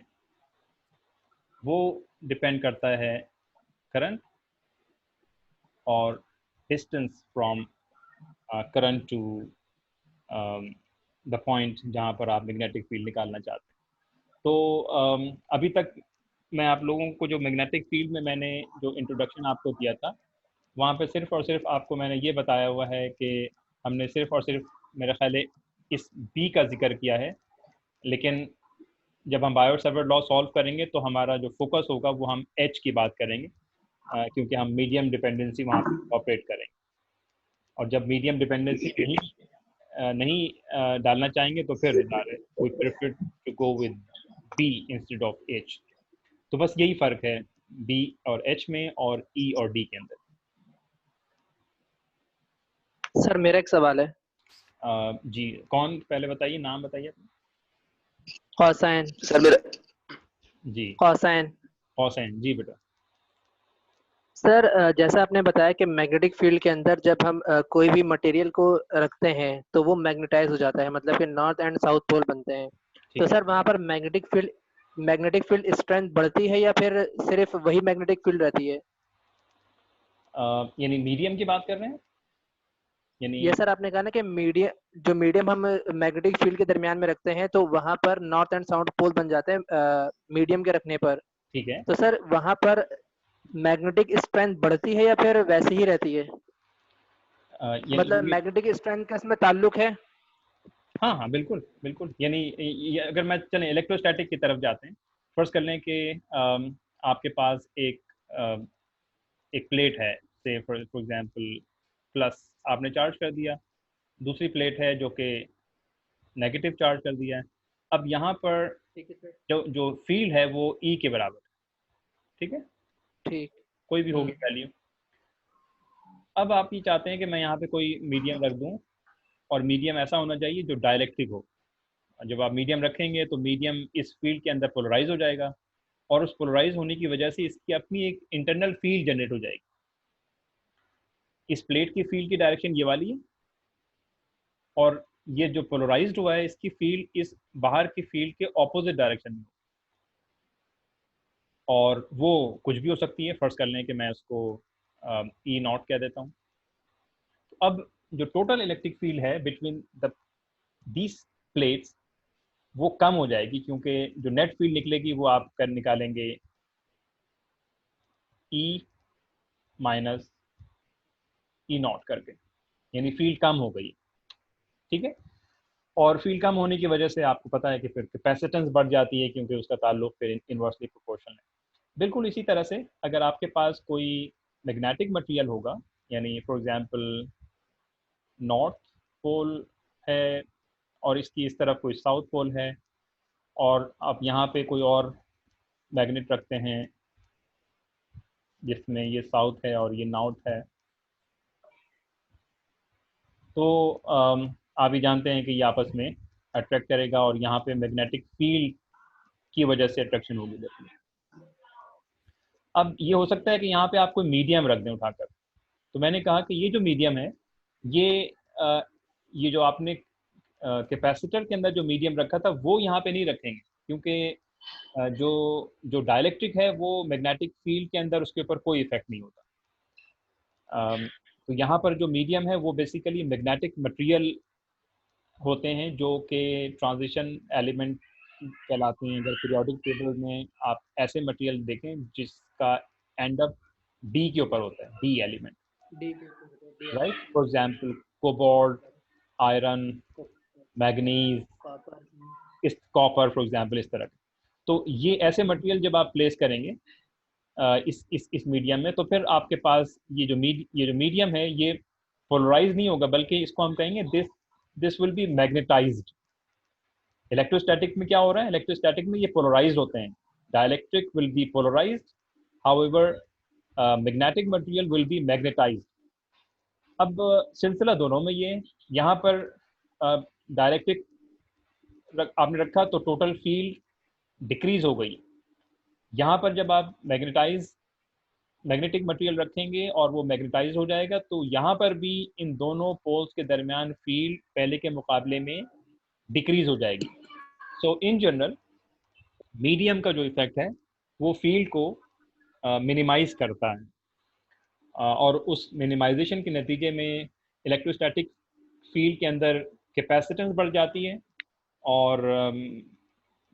वो डिपेंड करता है करंट और distance from current to the point जहाँ पर आप मैग्नेटिक फील्ड निकालना चाहते हैं। तो अभी तक मैं आप लोगों को जो मैग्नेटिक फील्ड में मैंने जो इंट्रोडक्शन आपको दिया था, वहाँ पे सिर्फ और सिर्फ आपको मैंने ये बताया हुआ है कि हमने सिर्फ और सिर्फ मेरा ख्याल है इस बी का जिक्र किया है, लेकिन जब हम बायोट-सावर्ट लॉ सॉल्व करेंगे तो हमारा जो फोकस होगा वो हम एच की बात करेंगे, क्योंकि हम मीडियम डिपेंडेंसी वहाँ पर ऑपरेट करेंगे। और जब मीडियम डिपेंडेंसी नहीं डालना चाहेंगे तो फिर we prefer to go with B instead of H. तो बस यही फ़र्क है बी और एच में और ई और डी के अंदर। सर मेरा एक सवाल है। जी, कौन पहले बताइए, नाम बताइए। कौसाइन। सर मेरा जी, कौसाइन। कौसाइन, जी बेटा। सर जैसा आपने बताया कि मैग्नेटिक फील्ड के अंदर जब हम कोई भी मटेरियल को रखते हैं तो वो मैग्नेटाइज हो जाता है, मतलब कि नॉर्थ एंड साउथ पोल बनते हैं। तो ठीक है। सर वहाँ पर मैग्नेटिक फील्ड स्ट्रेंथ बढ़ती है या फिर सिर्फ वही मैग्नेटिक फील्ड रहती है? यानी मीडियम की बात कर रहे हैं? यानी ये सर आपने कहा ना कि मीडियम हम मैग्नेटिक फील्ड के दरमियान में रखते हैं तो वहाँ पर नॉर्थ एंड साउथ पोल बन जाते हैं मीडियम के रखने पर। ठीक है। तो सर वहाँ पर मैग्नेटिक स्ट्रेंथ बढ़ती है या फिर वैसे ही रहती है? मतलब मैग्नेटिक स्ट्रेंथ का इसमें ताल्लुक है? हाँ हाँ, बिल्कुल बिल्कुल। यानी ये अगर मैं चलें इलेक्ट्रोस्टैटिक की तरफ जाते हैं, फर्ज कर लें कि आपके पास एक प्लेट है, से फॉर एग्जांपल प्लस आपने चार्ज कर दिया, दूसरी प्लेट है जो कि नेगेटिव चार्ज कर दिया है। अब यहाँ पर जो जो फील्ड है वो ई के बराबर है, ठीक है, ठीक, कोई भी होगी वैल्यू। अब आप ये चाहते हैं कि मैं यहाँ पे कोई मीडियम रख दूँ, और मीडियम ऐसा होना चाहिए जो डायलेक्ट्रिक हो। जब आप मीडियम रखेंगे तो मीडियम इस फील्ड के अंदर पोलराइज हो जाएगा, और उस पोलराइज होने की वजह से इसकी अपनी एक इंटरनल फील्ड जनरेट हो जाएगी। इस प्लेट की फील्ड की डायरेक्शन ये वाली है, और ये जो पोलराइज्ड हुआ है इसकी फील्ड इस बाहर की फील्ड के ऑपोजिट डायरेक्शन में, और वो कुछ भी हो सकती है। फर्ज कर लें कि मैं उसको ई नॉट कह देता हूँ। अब जो टोटल इलेक्ट्रिक फील्ड है बिटवीन दीज प्लेट्स वो कम हो जाएगी, क्योंकि जो नेट फील्ड निकलेगी वो आप कर निकालेंगे ई माइनस ई नॉट करके, यानी फील्ड कम हो गई, ठीक है। और फील्ड कम होने की वजह से आपको पता है कि फिर कैपेसिटेंस बढ़ जाती है, क्योंकि उसका ताल्लुक फिर इन्वर्सली प्रोपोर्शनल है। बिल्कुल इसी तरह से अगर आपके पास कोई मैग्नेटिक मटेरियल होगा, यानी फॉर एग्जांपल नॉर्थ पोल है और इसकी इस तरफ कोई साउथ पोल है, और आप यहाँ पे कोई और मैग्नेट रखते हैं जिसमें ये साउथ है और ये नॉर्थ है, तो आप ही जानते हैं कि ये आपस में अट्रैक्ट करेगा, और यहाँ पे मैग्नेटिक फील्ड की वजह से अट्रैक्शन होगी। अब ये हो सकता है कि यहाँ पे आप कोई मीडियम रख दें उठाकर। तो मैंने कहा कि ये जो मीडियम है, ये जो आपने कैपेसिटर के अंदर जो मीडियम रखा था वो यहाँ पे नहीं रखेंगे, क्योंकि जो जो डायलेक्ट्रिक है वो मैग्नेटिक फील्ड के अंदर उसके ऊपर कोई इफेक्ट नहीं होता। तो यहाँ पर जो मीडियम है वो बेसिकली मैग्नेटिक मटेरियल होते हैं जो कि ट्रांजिशन एलिमेंट कहलाते हैं। अगर पीरियोडिक टेबल में आप ऐसे मटेरियल देखें जिसका एंड अप डी के ऊपर होता है, D element, right. For example cobalt, iron, manganese, इस कॉपर फॉर एग्जांपल इस तरह के। तो ये ऐसे मटेरियल जब आप प्लेस करेंगे इस मीडियम में, तो फिर आपके पास ये जो मीडियम है ये पोलराइज नहीं होगा, बल्कि इसको हम कहेंगे this will be magnetised. Electrostatic में क्या हो रहा है, इलेक्ट्रोस्टैटिक में ये पोलराइज्ड होते हैं, dielectric will be polarised, however magnetic material will be magnetised. अब सिलसिला दोनों में ये, यहाँ पर डायरेक्ट्रिक आपने रखा तो टोटल फील्ड डिक्रीज हो गई। यहाँ पर जब आप मैग्नेटिक मटेरियल रखेंगे और वो मैग्नेटाइज हो जाएगा, तो यहाँ पर भी इन दोनों पोल्स के दरमियान फील्ड पहले के मुकाबले में डिक्रीज हो जाएगी। सो इन जनरल मीडियम का जो इफेक्ट है वो फील्ड को मिनिमाइज करता है, और उस मिनिमाइजेशन के नतीजे में इलेक्ट्रोस्टैटिक फील्ड के अंदर कैपेसिटेंस बढ़ जाती है, और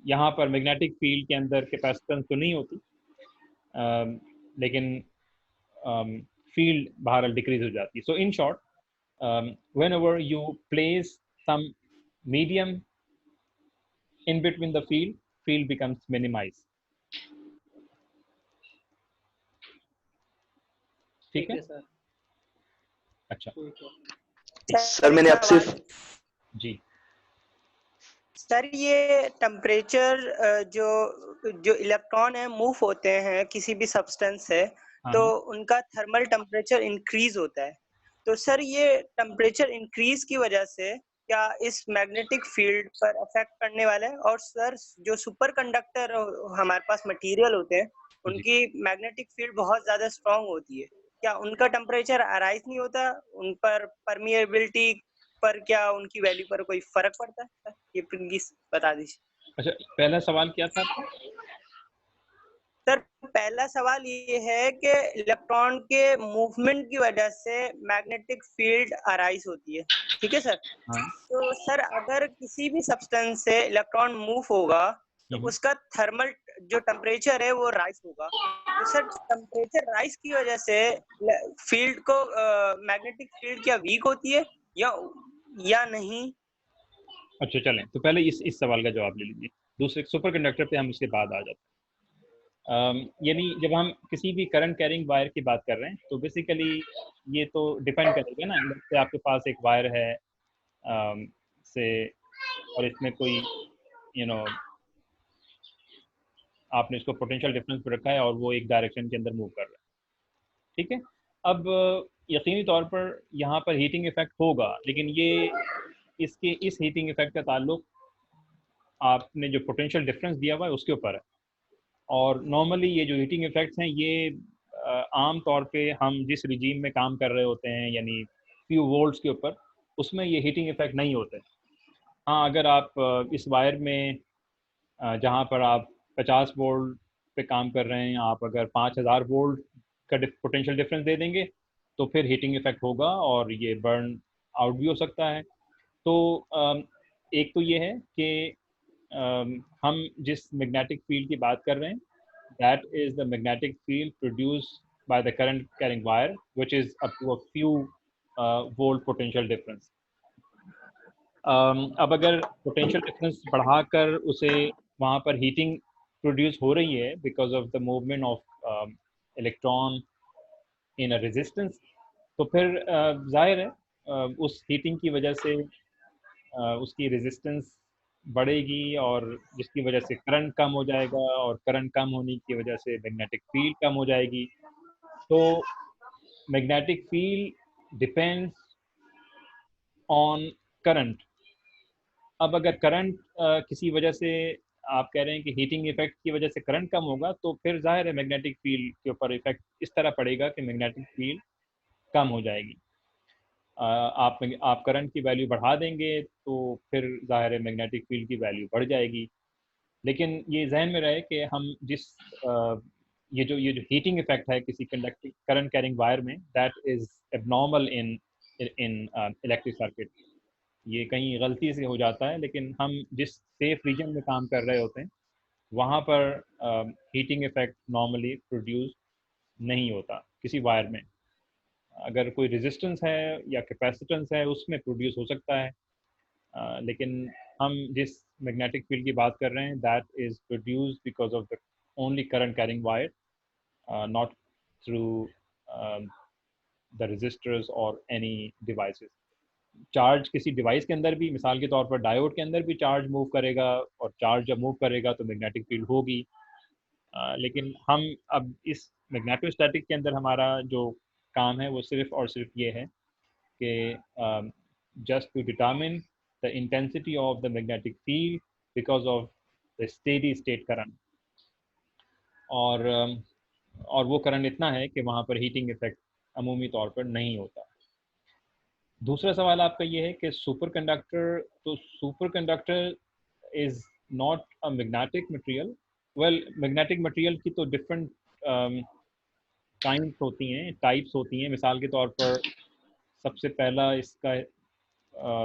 यहाँ पर मैग्नेटिक फील्ड के अंदर कैपेसिटेंस तो नहीं होती, लेकिन फील्ड बहरहाल डिक्रीज हो जाती है। So in short, whenever you place some medium in between the field becomes minimized. ठीक है सर। अच्छा सर मैंने आपसे जी सर ये टेम्परेचर जो इलेक्ट्रॉन है मूव होते हैं किसी भी सब्सटेंस से, तो उनका थर्मल टेम्परेचर इंक्रीज होता है। तो सर ये टेम्परेचर इंक्रीज की वजह से क्या इस मैग्नेटिक फील्ड पर अफेक्ट करने वाला है? और सर जो सुपर कंडक्टर हमारे पास मटेरियल होते हैं उनकी मैग्नेटिक फील्ड बहुत ज्यादा स्ट्रांग होती है, क्या उनका टेम्परेचर अराइज नहीं होता? उन पर परमिएबिलिटी पर क्या उनकी वैल्यू पर कोई फर्क पड़ता है? ये प्लीज बता दीजिए। अच्छा, पहला सवाल क्या था आपका? सर पहला सवाल ये है कि इलेक्ट्रॉन के मूवमेंट की वजह से मैग्नेटिक फील्ड अराइज होती है, ठीक है सर? हाँ। तो सर अगर किसी भी सब्सटेंस से इलेक्ट्रॉन मूव होगा तो उसका थर्मल जो टेम्परेचर है वो राइज होगा। तो सर टेम्परेचर राइज की वजह से फील्ड को मैग्नेटिक फील्ड क्या वीक होती है या नहीं? अच्छा चलें, तो पहले इस सवाल का जवाब ले लीजिए, दूसरे सुपर कंडक्टर पे हम उसके बाद आ जाते हैं। यानी जब हम किसी भी करंट कैरिंग वायर की बात कर रहे हैं तो बेसिकली ये तो डिपेंड करेगा ना, जैसे आपके पास एक वायर है से, और इसमें कोई आपने इसको पोटेंशियल डिफरेंस पर रखा है और वो एक डायरेक्शन के अंदर मूव कर रहा है, ठीक है। अब यकीनी तौर पर यहाँ पर हीटिंग इफेक्ट होगा, लेकिन ये इस हीटिंग इफेक्ट का ताल्लुक आपने जो पोटेंशियल डिफरेंस दिया हुआ है उसके ऊपर है। और नॉर्मली ये जो हीटिंग इफेक्ट्स हैं ये आम तौर पे हम जिस रिजीम में काम कर रहे होते हैं, यानी फ्यू वोल्ट्स के ऊपर, उसमें ये हीटिंग इफेक्ट नहीं होते। हाँ, अगर आप इस वायर में जहाँ पर आप 50 वोल्ट पे काम कर रहे हैं, आप अगर 5000 वोल्ट का पोटेंशियल डिफरेंस दे देंगे तो फिर हीटिंग इफेक्ट होगा और ये बर्न आउट भी हो सकता है। तो एक तो ये है कि हम जिस मैग्नेटिक फील्ड की बात कर रहे हैं, that is the magnetic field produced by the current carrying wire, which is up to a few volt potential difference. अब अगर पोटेंशियल डिफरेंस बढ़ाकर उसे वहाँ पर हीटिंग प्रोड्यूस हो रही है because of the movement of electron in a resistance, तो फिर जाहिर है उस हीटिंग की वजह से उसकी रेजिस्टेंस बढ़ेगी और जिसकी वजह से करंट कम हो जाएगा, और करंट कम होने की वजह से मैग्नेटिक फील्ड कम हो जाएगी। तो magnetic field depends on current. अब अगर करंट किसी वजह से आप कह रहे हैं कि हीटिंग इफेक्ट की वजह से करंट कम होगा, तो फिर जाहिर है मैग्नेटिक फील्ड के ऊपर इफेक्ट इस तरह पड़ेगा कि मैग्नेटिक फील्ड कम हो जाएगी। आप करंट की वैल्यू बढ़ा देंगे तो फिर ज़ाहिर है मैग्नेटिक फील्ड की वैल्यू बढ़ जाएगी। लेकिन ये जहन में रहे कि हम जिस ये जो हीटिंग इफेक्ट है किसी कंडक्टिंग करंट कैरिंग वायर में, that is abnormal in electric circuit. ये कहीं गलती से हो जाता है, लेकिन हम जिस सेफ रीजन में काम कर रहे होते हैं वहाँ पर हीटिंग इफेक्ट नॉर्मली प्रोड्यूस नहीं होता किसी वायर में। अगर कोई रेजिस्टेंस है या कैपेसिटेंस है उसमें प्रोड्यूस हो सकता है, लेकिन हम जिस मैग्नेटिक फील्ड की बात कर रहे हैं that is produced because of the only current carrying wire, not through the resistors और एनी डिवाइसेस। चार्ज किसी डिवाइस के अंदर भी, मिसाल के तौर पर डायोड के अंदर भी चार्ज मूव करेगा, और चार्ज जब मूव करेगा तो मैग्नेटिक फील्ड होगी। लेकिन हम अब इस मैग्नेटोस्टैटिक के अंदर हमारा जो काम है वो सिर्फ और सिर्फ ये है कि just to determine the intensity of the magnetic field because of the steady state current, और वो करंट इतना है कि वहाँ पर हीटिंग इफेक्ट अमूमी तौर पर नहीं होता। दूसरा सवाल आपका ये है कि सुपर कंडक्टर, तो super conductor is not a magnetic material. Well, magnetic material की तो डिफरेंट काइंड्स होती हैं, टाइप्स होती हैं। मिसाल के तौर पर सबसे पहला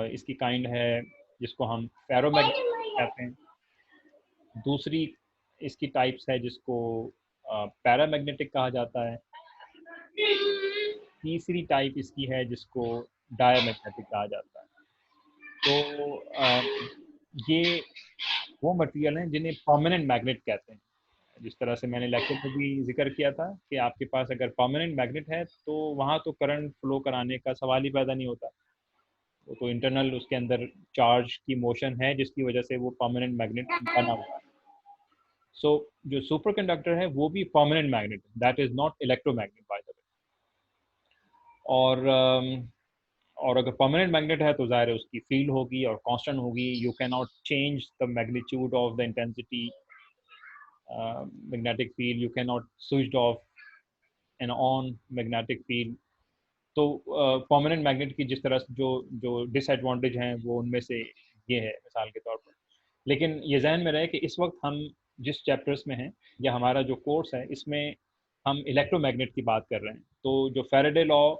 इसकी काइंड है जिसको हम फेरोमैग्नेटिक कहते हैं। दूसरी इसकी टाइप्स है जिसको पैरामैग्नेटिक कहा जाता है। तीसरी टाइप इसकी है जिसको डायमैग्नेटिक कहा जाता है। तो ये वो मटेरियल हैं जिन्हें परमानेंट मैग्नेट कहते हैं। जिस तरह से मैंने लेक्चर में भी जिक्र किया था कि आपके पास अगर परमानेंट मैग्नेट है तो वहाँ तो करंट फ्लो कराने का सवाल ही पैदा नहीं होता। वो तो इंटरनल उसके अंदर चार्ज की मोशन है जिसकी वजह से वो परमानेंट मैग्नेट बना हुआ है। सो जो सुपर कंडक्टर है वो भी परमानेंट मैग्नेट है, that is not electromagnet bye the वे। और अगर परमानेंट मैग्नेट है तो ज़ाहिर है उसकी फील्ड होगी और कांस्टेंट होगी। You can not change the magnitude of the intensity magnetic field, you can not switch off an on magnetic field. तो परमानेंट मैग्नेट की जिस तरह जो जो डिसएडवांटेज हैं वो उनमें से ये है मिसाल के तौर पर। लेकिन ये जहन में रहे कि इस वक्त हम जिस चैप्टर्स में हैं या हमारा जो कोर्स है इसमें हम इलेक्ट्रोमैग्नेट की बात कर रहे हैं। तो जो फैराडे लॉ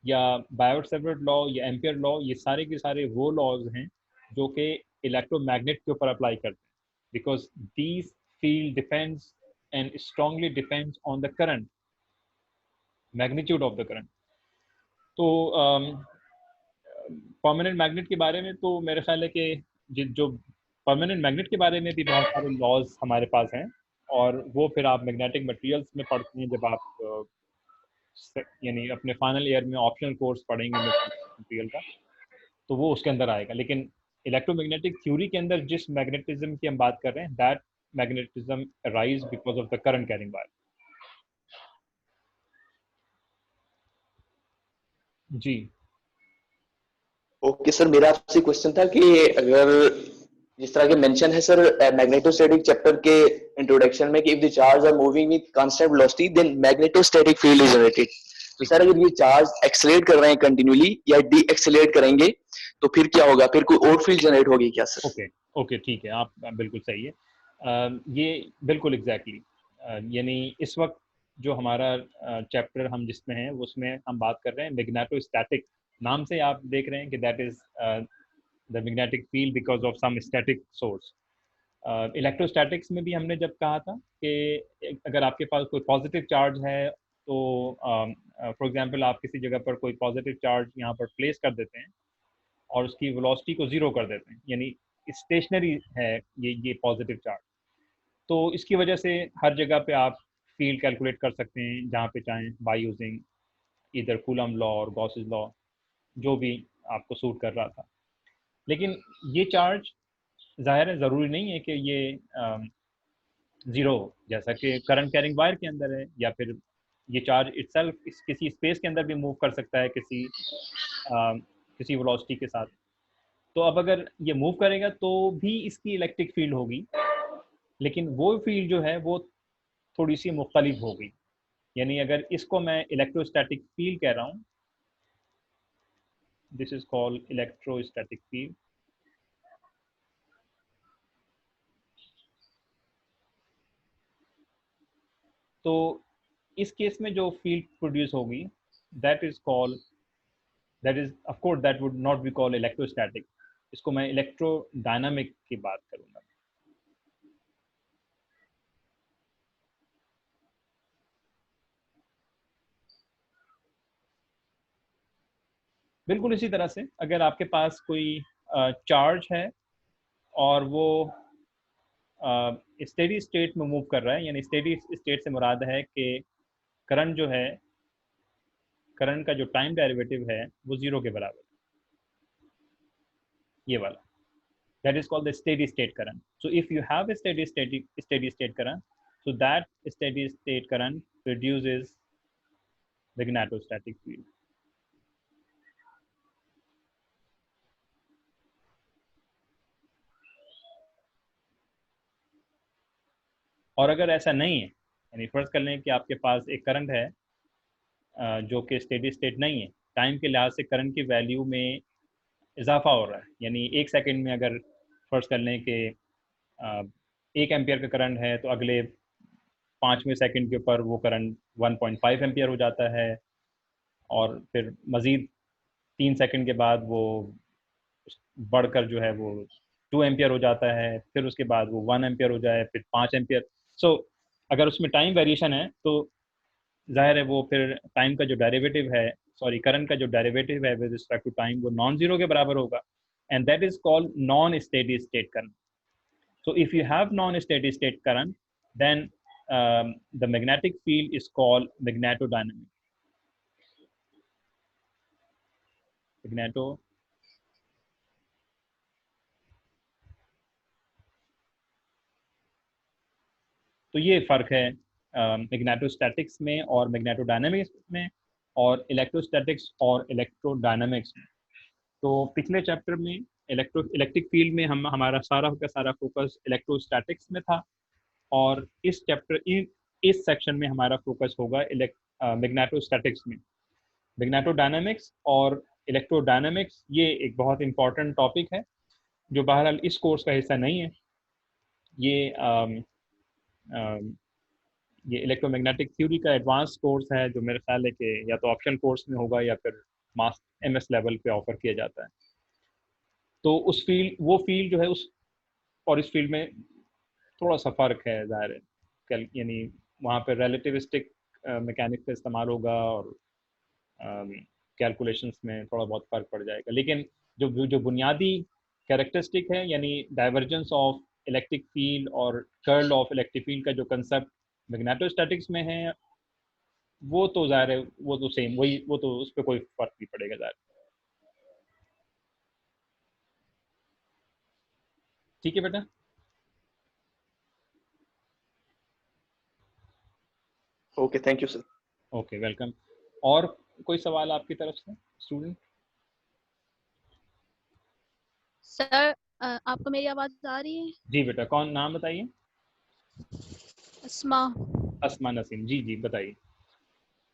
या बायोट-सेवर्ट लॉ या एम्पियर लॉ, ये सारे के सारे वो लॉज हैं जो कि इलेक्ट्रोमैग्नेट के ऊपर अप्लाई करते हैं, because these field depends and strongly depends on the current, magnitude of the current. तो परमानेंट मैग्नेट के बारे में तो मेरे ख्याल है कि जो परमानेंट मैग्नेट के बारे में भी बहुत सारे लॉज हमारे पास हैं, और वो फिर आप मैग्नेटिक मटेरियल्स में पढ़ते हैं जब आप यानी अपने फाइनल ईयर में ऑप्शनल कोर्स पढ़ेंगे मटेरियल का, तो वो उसके अंदर आएगा। लेकिन इलेक्ट्रोमैग्नेटिक थ्योरी के अंदर जिस मैग्नेटिज्म की हम बात कर रहे हैं, that magnetism arise because of the current carrying wire. जी ओके सर, मेरा आपसे क्वेश्चन था कि अगर जिस तरह के मेंशन है सर मैग्नेटोस्टैटिक चैप्टर के इंट्रोडक्शन में कि if the charge are moving with constant velocity then magnetostatic field is generated, तो सर अगर ये चार्ज एक्सेलरेट कर रहे हैं कंटिन्यूली या डी एक्सेलरेट करेंगे तो फिर क्या होगा? फिर कोई और फील्ड जनरेट होगी क्या सर? ओके ठीक है, आप बिल्कुल सही है। ये बिल्कुल एग्जैक्टली यानी इस वक्त जो हमारा चैप्टर हम जिसमें हैं उसमें हम बात कर रहे हैं मैग्नेटोस्टैटिक। नाम से आप देख रहे हैं कि that is the magnetic field because of some static source. Electrostatics में भी हमने जब कहा था कि अगर आपके पास कोई पॉजिटिव चार्ज है तो फॉर एग्जांपल आप किसी जगह पर कोई पॉजिटिव चार्ज यहाँ पर प्लेस कर देते हैं और उसकी वेलोसिटी को ज़ीरो कर देते हैं, यानी स्टेशनरी है ये पॉजिटिव चार्ज, तो इसकी वजह से हर जगह पे आप फील्ड कैलकुलेट कर सकते हैं जहाँ पे चाहें बाय यूजिंग इधर कूलम लॉ और गॉसेस लॉ, जो भी आपको सूट कर रहा था। लेकिन ये चार्ज ज़ाहिर है ज़रूरी नहीं है कि ये ज़ीरो हो, जैसा कि करंट कैरिंग वायर के अंदर है, या फिर ये चार्ज इटसेल्फ किसी स्पेस के अंदर भी मूव कर सकता है किसी वेलोसिटी के साथ। तो अब अगर ये मूव करेगा तो भी इसकी इलेक्ट्रिक फील्ड होगी, लेकिन वो फील्ड जो है वो थोड़ी सी मुख्तलिफ होगी। यानी अगर इसको मैं इलेक्ट्रोस्टैटिक फील्ड कह रहा हूँ, this is called electrostatic field. तो इस केस में जो फील्ड प्रोड्यूस होगी that is of course that would not be called electrostatic, इसको मैं इलेक्ट्रोडायनामिक की बात करूंगा। बिल्कुल इसी तरह से अगर आपके पास कोई चार्ज है और वो स्टेडी स्टेट में मूव कर रहा है, यानी स्टेडी स्टेट से मुराद है कि करंट जो है, करंट का जो टाइम डेरिवेटिव है वो 0 के बराबर है, ये वाला, that is called the steady state current. So if you have a steady state current, so that steady state current produces magnetostatic field. और अगर ऐसा नहीं है, यानी फर्ज कर लें कि आपके पास एक करंट है जो कि स्टेडी स्टेट नहीं है, टाइम के लिहाज से करंट की वैल्यू में इजाफा हो रहा है, यानी 1 सेकंड में अगर फर्ज कर लें कि 1 एम्पियर का करंट है तो अगले 5वें सेकंड के ऊपर वो करंट 1.5 एम्पियर हो जाता है, और फिर मज़ीद 3 सेकंड के बाद वो बढ़कर जो है वो 2 एम्पियर हो जाता है, फिर उसके बाद वो 1 एम्पियर हो जाए, फिर 5 एम्पियर। सो अगर उसमें टाइम वेरिएशन है तो जाहिर है वो फिर टाइम का जो डेरिवेटिव है, सॉरी करंट का जो डेरिवेटिव है विद रिस्पेक्ट टू टाइम, वो नॉन जीरो के बराबर होगा, and that is called non steady state current. So if you have non-steady state current, then the magnetic field is called magnetodynamic. तो ये फ़र्क है मैग्नेटोस्टैटिक्स में और मैग्नेटोडायनामिक्स में, और इलेक्ट्रोस्टैटिक्स और इलेक्ट्रोडायनामिक्स में. तो पिछले चैप्टर में इलेक्ट्रिक फील्ड में हमारा सारा का सारा फोकस इलेक्ट्रोस्टैटिक्स में था, और इस चैप्टर इस सेक्शन में हमारा फोकस होगा मैग्नेटोस्टैटिक्स में. मैग्नेटोडायनामिक्स और इलेक्ट्रोडायनामिक्स ये एक बहुत इंपॉर्टेंट टॉपिक है जो बहरहाल इस कोर्स का हिस्सा नहीं है. ये इलेक्ट्रोमैग्नेटिक थ्योरी का एडवांस कोर्स है जो मेरे ख्याल है कि या तो ऑप्शन कोर्स में होगा या फिर MS लेवल पे ऑफर किया जाता है. तो वो फील्ड जो है उस और इस फील्ड में थोड़ा सा फ़र्क है, ज़ाहिर है, यानी वहाँ पे रिलेटिविस्टिक मैकेनिक्स का इस्तेमाल होगा और कैलकुलेशंस में थोड़ा बहुत फ़र्क पड़ जाएगा. लेकिन जो बुनियादी कैरेक्टरिस्टिक है, यानी डाइवर्जेंस ऑफ इलेक्ट्रिक फील्ड और कर्ल ऑफ इलेक्ट्रिक फील्ड का जो कंसेप्ट मैग्नेटोस्टैटिक्स में है, वो तो ज़ाहिर है वो तो सेम वही, वो तो उस पर कोई फ़र्क नहीं पड़ेगा ज़ाहिर. ठीक है बेटा. Okay, thank you sir. Okay, welcome. और कोई सवाल आपकी तरफ से स्टूडेंट? सर आपको मेरी आवाज आ रही है? जी बेटा, कौन, नाम बताइए. अस्मा नसीम. जी जी बताइए.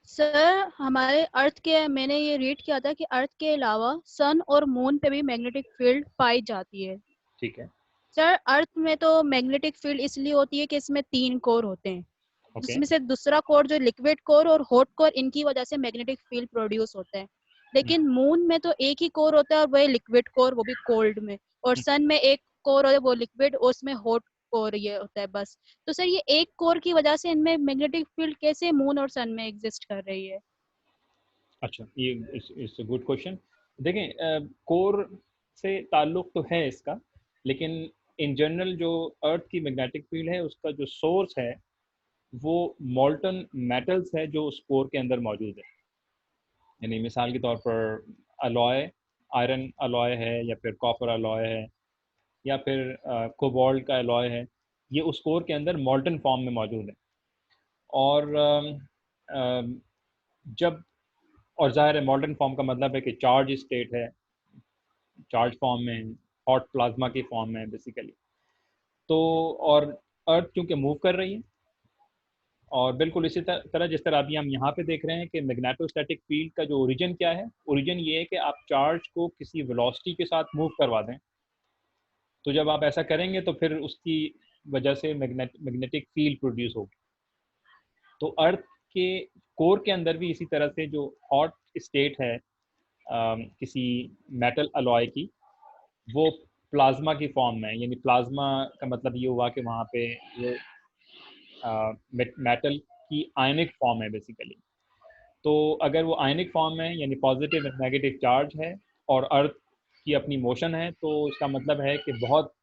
सर हमारे अर्थ के, मैंने ये रीड किया था कि अर्थ के अलावा सन और मून पे भी मैग्नेटिक फील्ड पाई जाती है. ठीक है. सर अर्थ में तो मैग्नेटिक फील्ड इसलिए होती है कि इसमें 3 कोर होते हैं, जिसमें से दूसरा कोर जो लिक्विड कोर और हॉट कोर, इनकी वजह से मैग्नेटिक फील्ड प्रोड्यूस होता है. लेकिन मून में तो एक ही कोर होता है और वही लिक्विड कोर, वो भी कोल्ड में. और सन में एक कोर होता है वो लिक्विड, और उसमें हॉट कोर ये होता है बस. तो सर ये एक कोर की वजह से इनमें मैग्नेटिक फील्ड कैसे मून और सन में एग्जिस्ट कर रही है? अच्छा, ये इट्स अ गुड क्वेश्चन. देखें, कोर से ताल्लुक तो है इसका, लेकिन इन जनरल जो अर्थ की मैग्नेटिक फील्ड है उसका जो सोर्स है वो मॉल्टन मेटल्स है जो उस कोर के अंदर मौजूद है. यानी मिसाल के तौर पर अलॉय, आयरन अलॉय है, या फिर कॉपर अलॉय है, या फिर कोबाल्ट का अलॉय है, ये उस कोर के अंदर मॉल्टन फॉर्म में मौजूद है. और जब, और ज़ाहिर है मॉल्टन फॉर्म का मतलब है कि चार्ज स्टेट है, चार्ज फॉर्म में, हॉट प्लाज्मा की फॉर्म में बेसिकली. तो और अर्थ क्योंकि मूव कर रही है, और बिल्कुल इसी तरह जिस तरह अभी हम यहाँ पे देख रहे हैं कि मैग्नेटोस्टैटिक फील्ड का जो ओरिजिन क्या है, ओरिजिन ये है कि आप चार्ज को किसी वेलोसिटी के साथ मूव करवा दें. तो जब आप ऐसा करेंगे तो फिर उसकी वजह से मैग्नेटिक फील्ड प्रोड्यूस होगी. तो अर्थ के कोर के अंदर भी इसी तरह से जो हॉट स्टेट है किसी मेटल अलॉय की, वो प्लाज्मा की फॉर्म में, यानी प्लाज्मा का मतलब ये हुआ कि वहाँ पे वो मेटल की आयनिक फॉर्म है बेसिकली. तो अगर वो आयनिक फॉर्म है, यानी पॉजिटिव एंड नेगेटिव चार्ज है, और अर्थ की अपनी मोशन है, तो इसका मतलब है कि बहुत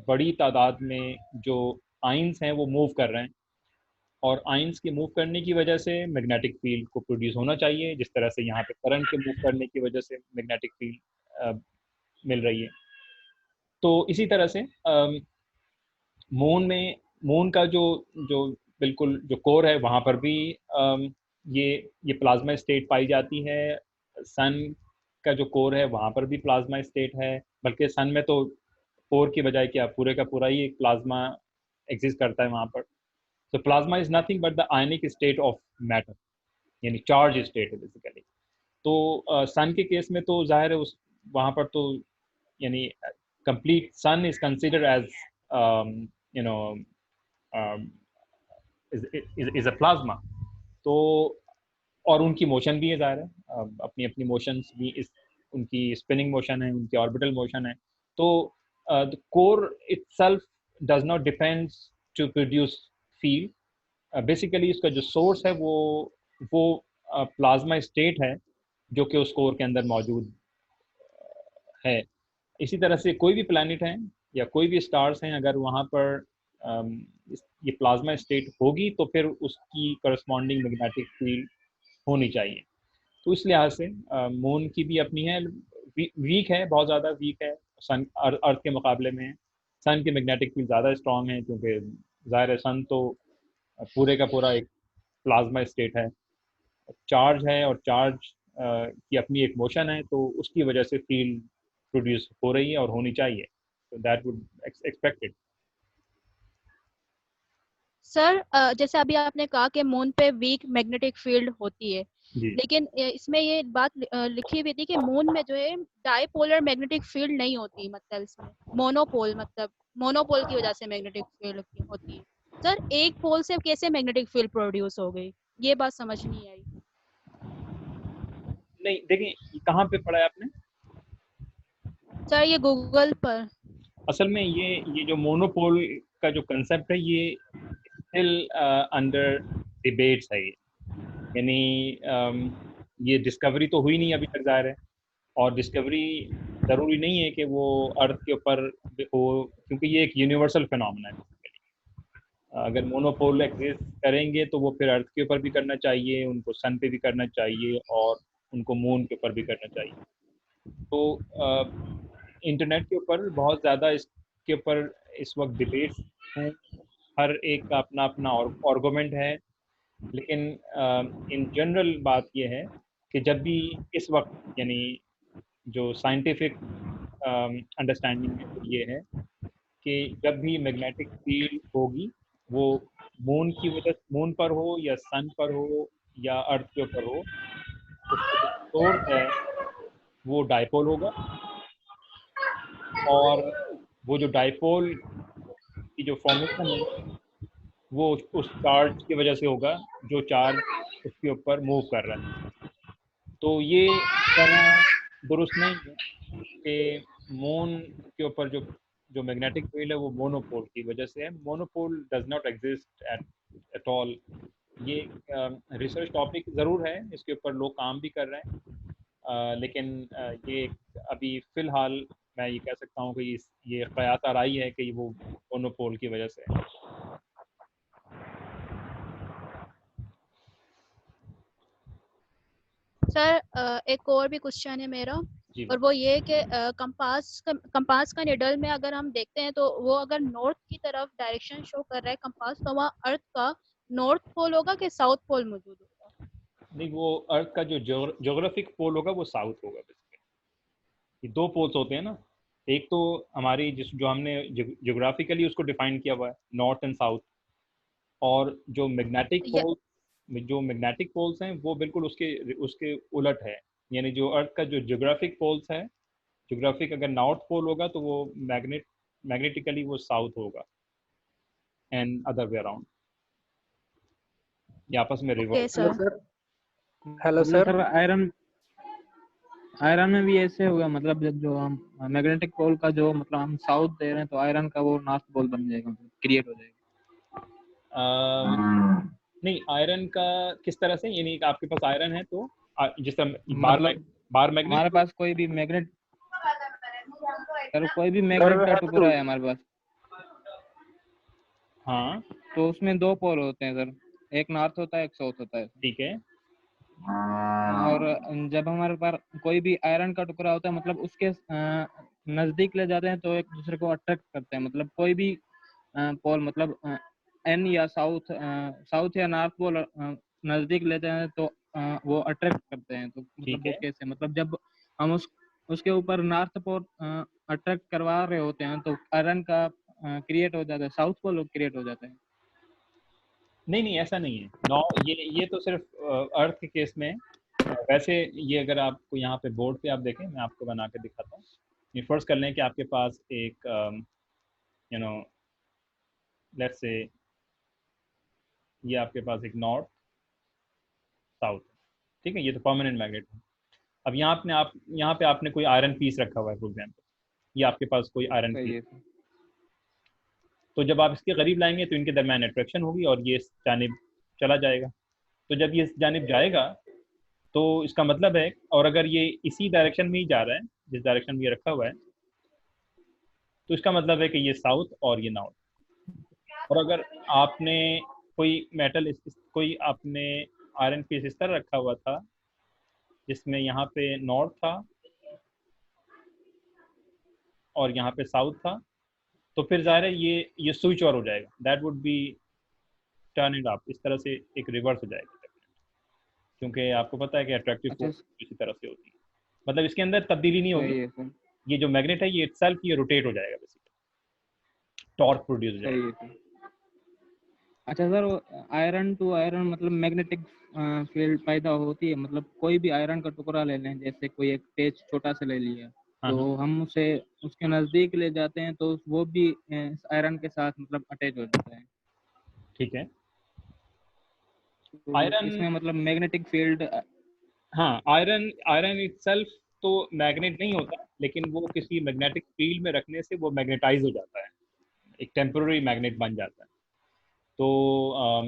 बड़ी तादाद में जो आइंस हैं वो मूव कर रहे हैं, और आइंस के मूव करने की वजह से मैग्नेटिक फील्ड को प्रोड्यूस होना चाहिए, जिस तरह से यहाँ पे करंट के मूव करने की वजह से मैग्नेटिक फील्ड मिल रही है। तो इसी तरह से मून का जो जो बिल्कुल जो कोर है वहाँ पर भी ये प्लाज्मा स्टेट पाई जाती है। सन का जो कोर है वहाँ पर भी प्लाज्मा स्टेट है, बल्कि सन में तो कोर की बजाय क्या पूरे का पूरा ही एक प्लाज्मा एग्जिस्ट करता है वहाँ पर। तो plasma is nothing but the ionic state of matter, यानी चार्ज स्टेट है बेसिकली। तो सन के केस में तो जाहिर है उस वहाँ पर तो यानी complete sun is considered as you know is a plasma. तो और उनकी मोशन भी है, जाहिर है अपनी अपनी मोशंस भी, इस उनकी स्पिनिंग मोशन है, उनकी ऑर्बिटल मोशन है। तो the core itself does not depends to produce field. Basically इसका जो सोर्स है वो प्लाज्मा स्टेट है जो कि उस कोर के अंदर मौजूद है। इसी तरह से कोई भी प्लैनेट है या कोई भी स्टार्स हैं, अगर वहाँ पर ये प्लाज्मा स्टेट होगी तो फिर उसकी करस्पॉन्डिंग मैग्नेटिक फील्ड होनी चाहिए। तो इस लिहाज से मून की भी अपनी है, वीक है, बहुत ज़्यादा वीक है सन अर्थ के मुकाबले में। सन की मैग्नेटिक फील्ड ज़्यादा स्ट्रॉन्ग है, क्योंकि ज़ाहिर है सन तो पूरे का पूरा एक प्लाज्मा स्टेट है, चार्ज है, और चार्ज की अपनी एक मोशन है, तो उसकी वजह से फील्ड प्रोड्यूस हो रही है और होनी चाहिए। तो दैट वुड एक्सपेक्टेड। सर जैसे अभी आपने कहा कि मून पे वीक मैग्नेटिक फील्ड होती है, लेकिन इसमें ये बात लिखी हुई थी कि मून में जो है डाइपोलर मैग्नेटिक फील्ड नहीं होती, मतलब इसमें मोनोपोल की वजह से मैग्नेटिक फील्ड होती है। सर एक पोल से कैसे मैग्नेटिक फील्ड प्रोड्यूस हो गई, ये बात समझ नहीं आई। नहीं देखिए, कहाँ पे पढ़ा है आपने? सर ये गूगल पर। असल में ये जो मोनोपोल का जो कंसेप्ट है ये स्टिल अंडर डिबेट्स है। यानी ये डिस्कवरी तो हुई नहीं अभी तक, जाहिर है, और डिस्कवरी ज़रूरी नहीं है कि वो अर्थ के ऊपर हो, क्योंकि ये एक यूनिवर्सल फिनोमेना है। अगर मोनोपोल एग्जिस्ट करेंगे तो वो फिर अर्थ के ऊपर भी करना चाहिए, उनको सन पे भी करना चाहिए, और उनको मून के ऊपर भी करना चाहिए। तो इंटरनेट के ऊपर बहुत ज़्यादा इसके ऊपर इस वक्त डिबेट्स हैं, हर एक का अपना अपना आर्गुमेंट है। लेकिन इन जनरल बात यह है कि जब भी इस वक्त यानी जो साइंटिफिक अंडरस्टैंडिंग ये है कि जब भी मैग्नेटिक फील्ड होगी वो मून पर हो या सन पर हो या अर्थ के ऊपर हो, उसका जो सोर्स है वो डाइपोल होगा, और वो जो डाइपोल की जो फॉर्मेशन है वो उस चार्ज की वजह से होगा जो चार्ज उसके ऊपर मूव कर रहा है। तो ये कहना दुरुस्त नहीं है कि मून के ऊपर जो मैग्नेटिक फील्ड है वो मोनोपोल की वजह से है। Monopole does not exist at all. ये रिसर्च टॉपिक ज़रूर है, इसके ऊपर लोग काम भी कर रहे हैं, लेकिन ये अभी फ़िलहाल मैं ये कह सकता हूँ कि ये क़यास आराई है कि वो मोनोपोल की वजह से है। सर एक और भी क्वेश्चन है मेरा, और वो ये है कि कंपास का निडल में अगर हम देखते हैं तो वो अगर नॉर्थ की तरफ डायरेक्शन शो कर रहा है कंपास, तो वहाँ अर्थ का नॉर्थ पोल होगा कि साउथ पोल मौजूद होगा? नहीं, वो अर्थ का जो ज्योग्राफिक पोल होगा वो साउथ होगा। बेसिकली दो पोल्स होते हैं ना, एक तो हमारी जो हमने ज्योग्राफिकली उसको डिफाइन किया हुआ है नॉर्थ एंड साउथ, और जो मैग्नेटिक पोल्स हैं वो बिल्कुल उसके उलट है। यानी जो अर्थ का जो ज्योग्राफिक पोल्स है, ज्योग्राफिक अगर नॉर्थ पोल होगा तो वो मैग्नेटिकली वो साउथ होगा, एंड अदर वे अराउंड, ये आपस में रिवर्स। Hello sir. आयरन में भी ऐसे होगा, मतलब जो हम मैग्नेटिक पोल का जो मतलब हम साउथ दे रहे हैं तो आयरन का वो नॉर्थ पोल बन जाएगा, मतलब क्रिएट हो जाएगा। नहीं, आयरन का किस तरह से? यानी आपके पास आयरन है तो जिस तरह बार मैग्नेट, हमारे पास कोई भी मैग्नेट का टुकड़ा है हमारे पास, हाँ तो उसमें 2 पोल होते हैं सर, एक नॉर्थ होता है, एक साउथ होता है। ठीक है। और जब हमारे पास कोई भी आयरन का टुकड़ा होता है, मतलब उसके नजदीक ले जाते हैं तो एक दूसरे को अट्रैक्ट करते हैं। मतलब कोई भी पोल, मतलब एन या साउथ या नॉर्थ पोल नजदीक लेते हैं तो वो अट्रैक्ट करते हैं। तो मतलब ठीक वो है। कैसे, मतलब जब हम उसके ऊपर नॉर्थ पोल अट्रैक्ट करवा रहे होते हैं तो आयरन का क्रिएट हो जाता है, साउथ पोल क्रिएट हो जाता है। नहीं नहीं, ऐसा नहीं है। नौ ये तो सिर्फ अर्थ के केस में है। वैसे ये अगर आपको यहाँ पे बोर्ड पे आप देखें, मैं आपको बना के दिखाता हूँ। ये फर्स्ट कर लें कि आपके पास एक यू नो लेट्स से ये आपके पास एक नॉर्थ साउथ, ठीक है, ये तो परमानेंट मैग्नेट है। अब यहाँ पे आपने कोई आयरन पीस रखा हुआ है फॉर एग्जाम्पल, ये आपके पास कोई आयरन सही पीस, है सर। तो जब आप इसके करीब लाएंगे तो इनके दरमियान अट्रैक्शन होगी और ये इस जानिब चला जाएगा। तो जब ये इस जानिब जाएगा तो इसका मतलब है, और अगर ये इसी डायरेक्शन में ही जा रहा है जिस डायरेक्शन में ये रखा हुआ है, तो इसका मतलब है कि ये साउथ और ये नॉर्थ। और अगर आपने कोई मेटल कोई आपने आयरन पीस इस तरह रखा हुआ था जिसमें यहाँ पे नॉर्थ था और यहाँ पे साउथ था, तो फिर ज़ाहिर है ये स्विच और हो जाएगा, that would be turn it up, इस तरह से एक रिवर्स हो जाएगा। क्योंकि आपको पता है कि अट्रैक्टिव अच्छा फोर्स इसी तरह से होती है, मतलब इसके अंदर तब्दीली नहीं होगी। सही है सर। ये जो मैग्नेट है ये इटसेल्फ ये रोटेट हो जाएगा, बेसिकली टॉर्क प्रोड्यूस हो सही जाएगा। है सर। अच्छा सर, आयरन टू आयरन मतलब मैग्नेटिक फील्ड पैदा होती है, मतलब कोई भी आयरन का टुकड़ा ले लें, जैसे कोई एक पेज छोटा सा ले लिया, हाँ तो हाँ, हम उसे उसके नज़दीक ले जाते हैं तो वो भी इस आयरन के साथ मतलब अटैच हो जाता है। ठीक है। तो आयरन, इसमें मतलब मैग्नेटिक फील्ड। हाँ, आयरन आयरन इटसेल्फ तो मैग्नेट नहीं होता, लेकिन वो किसी मैग्नेटिक फील्ड में रखने से वो मैग्नेटाइज हो जाता है, एक टेम्पररी मैग्नेट बन जाता है। तो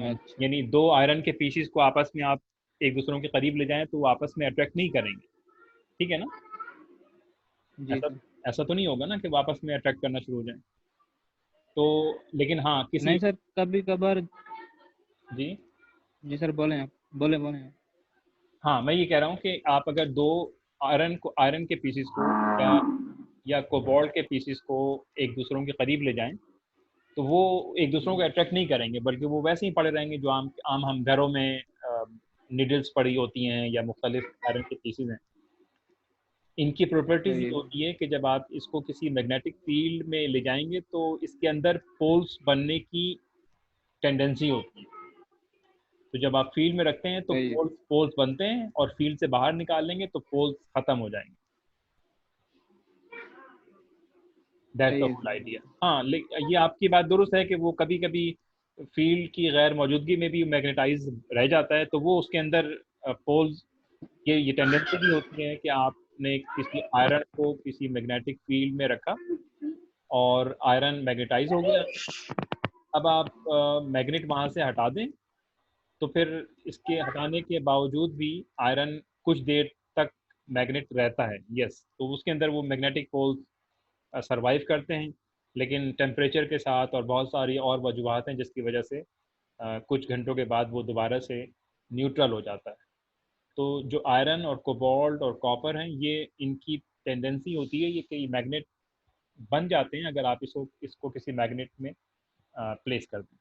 अच्छा यानी दो आयरन के पीसीस को आपस में आप एक दूसरों के करीब ले जाएं तो वो आपस में अट्रैक्ट नहीं करेंगे, ठीक है ना? जी ऐसा सर। ऐसा तो नहीं होगा ना कि वो आपस में अट्रैक्ट करना शुरू हो जाए। तो लेकिन हाँ किसी, नहीं सर, कभी कभार। जी जी सर, बोलें आप, बोले बोले आप। हाँ, मैं ये कह रहा हूँ कि आप अगर दो आयरन के पीसीस को या कोबाल्ट के पीसीस को एक दूसरों के करीब ले जाएं तो वो एक दूसरों को अट्रैक्ट नहीं करेंगे, बल्कि वो वैसे ही पड़े रहेंगे जो आम आम हम घरों में निडल्स पड़ी होती हैं या मुख्तलिफ आयरन के पीसीज हैं। इनकी प्रॉपर्टीज सही ये है सर। होती है कि जब आप इसको किसी मैग्नेटिक फील्ड में ले जाएंगे तो इसके अंदर पोल्स बनने की टेंडेंसी होती है। तो जब आप फील्ड में रखते हैं तो सही है। पोल्स बनते हैं और फील्ड से बाहर निकाल लेंगे तो पोल्स खत्म हो जाएंगे। दैट्स द सही है होल सर। आइडिया। हाँ, ये आपकी बात दुरुस्त है कि वो कभी कभी फील्ड की गैर मौजूदगी में भी मैग्नेटाइज रह जाता है, तो वो उसके अंदर पोल्स, ये टेंडेंसी भी होती है कि आपने किसी आयरन को किसी मैग्नेटिक फील्ड में रखा और आयरन मैग्नेटाइज हो गया। अब आप मैग्नेट वहाँ से हटा दें तो फिर इसके हटाने के बावजूद भी आयरन कुछ देर तक मैग्नेट रहता है, यस, तो उसके अंदर वो मैग्नेटिक पोल्स सरवाइव करते हैं, लेकिन टेम्परेचर के साथ और बहुत सारी और वजूहत हैं जिसकी वजह से कुछ घंटों के बाद वो दोबारा से न्यूट्रल हो जाता है। तो जो आयरन और कोबाल्ट और कॉपर हैं, ये इनकी टेंडेंसी होती है ये कि मैग्नेट बन जाते हैं अगर आप इसको किसी मैग्नेट में प्लेस कर दें।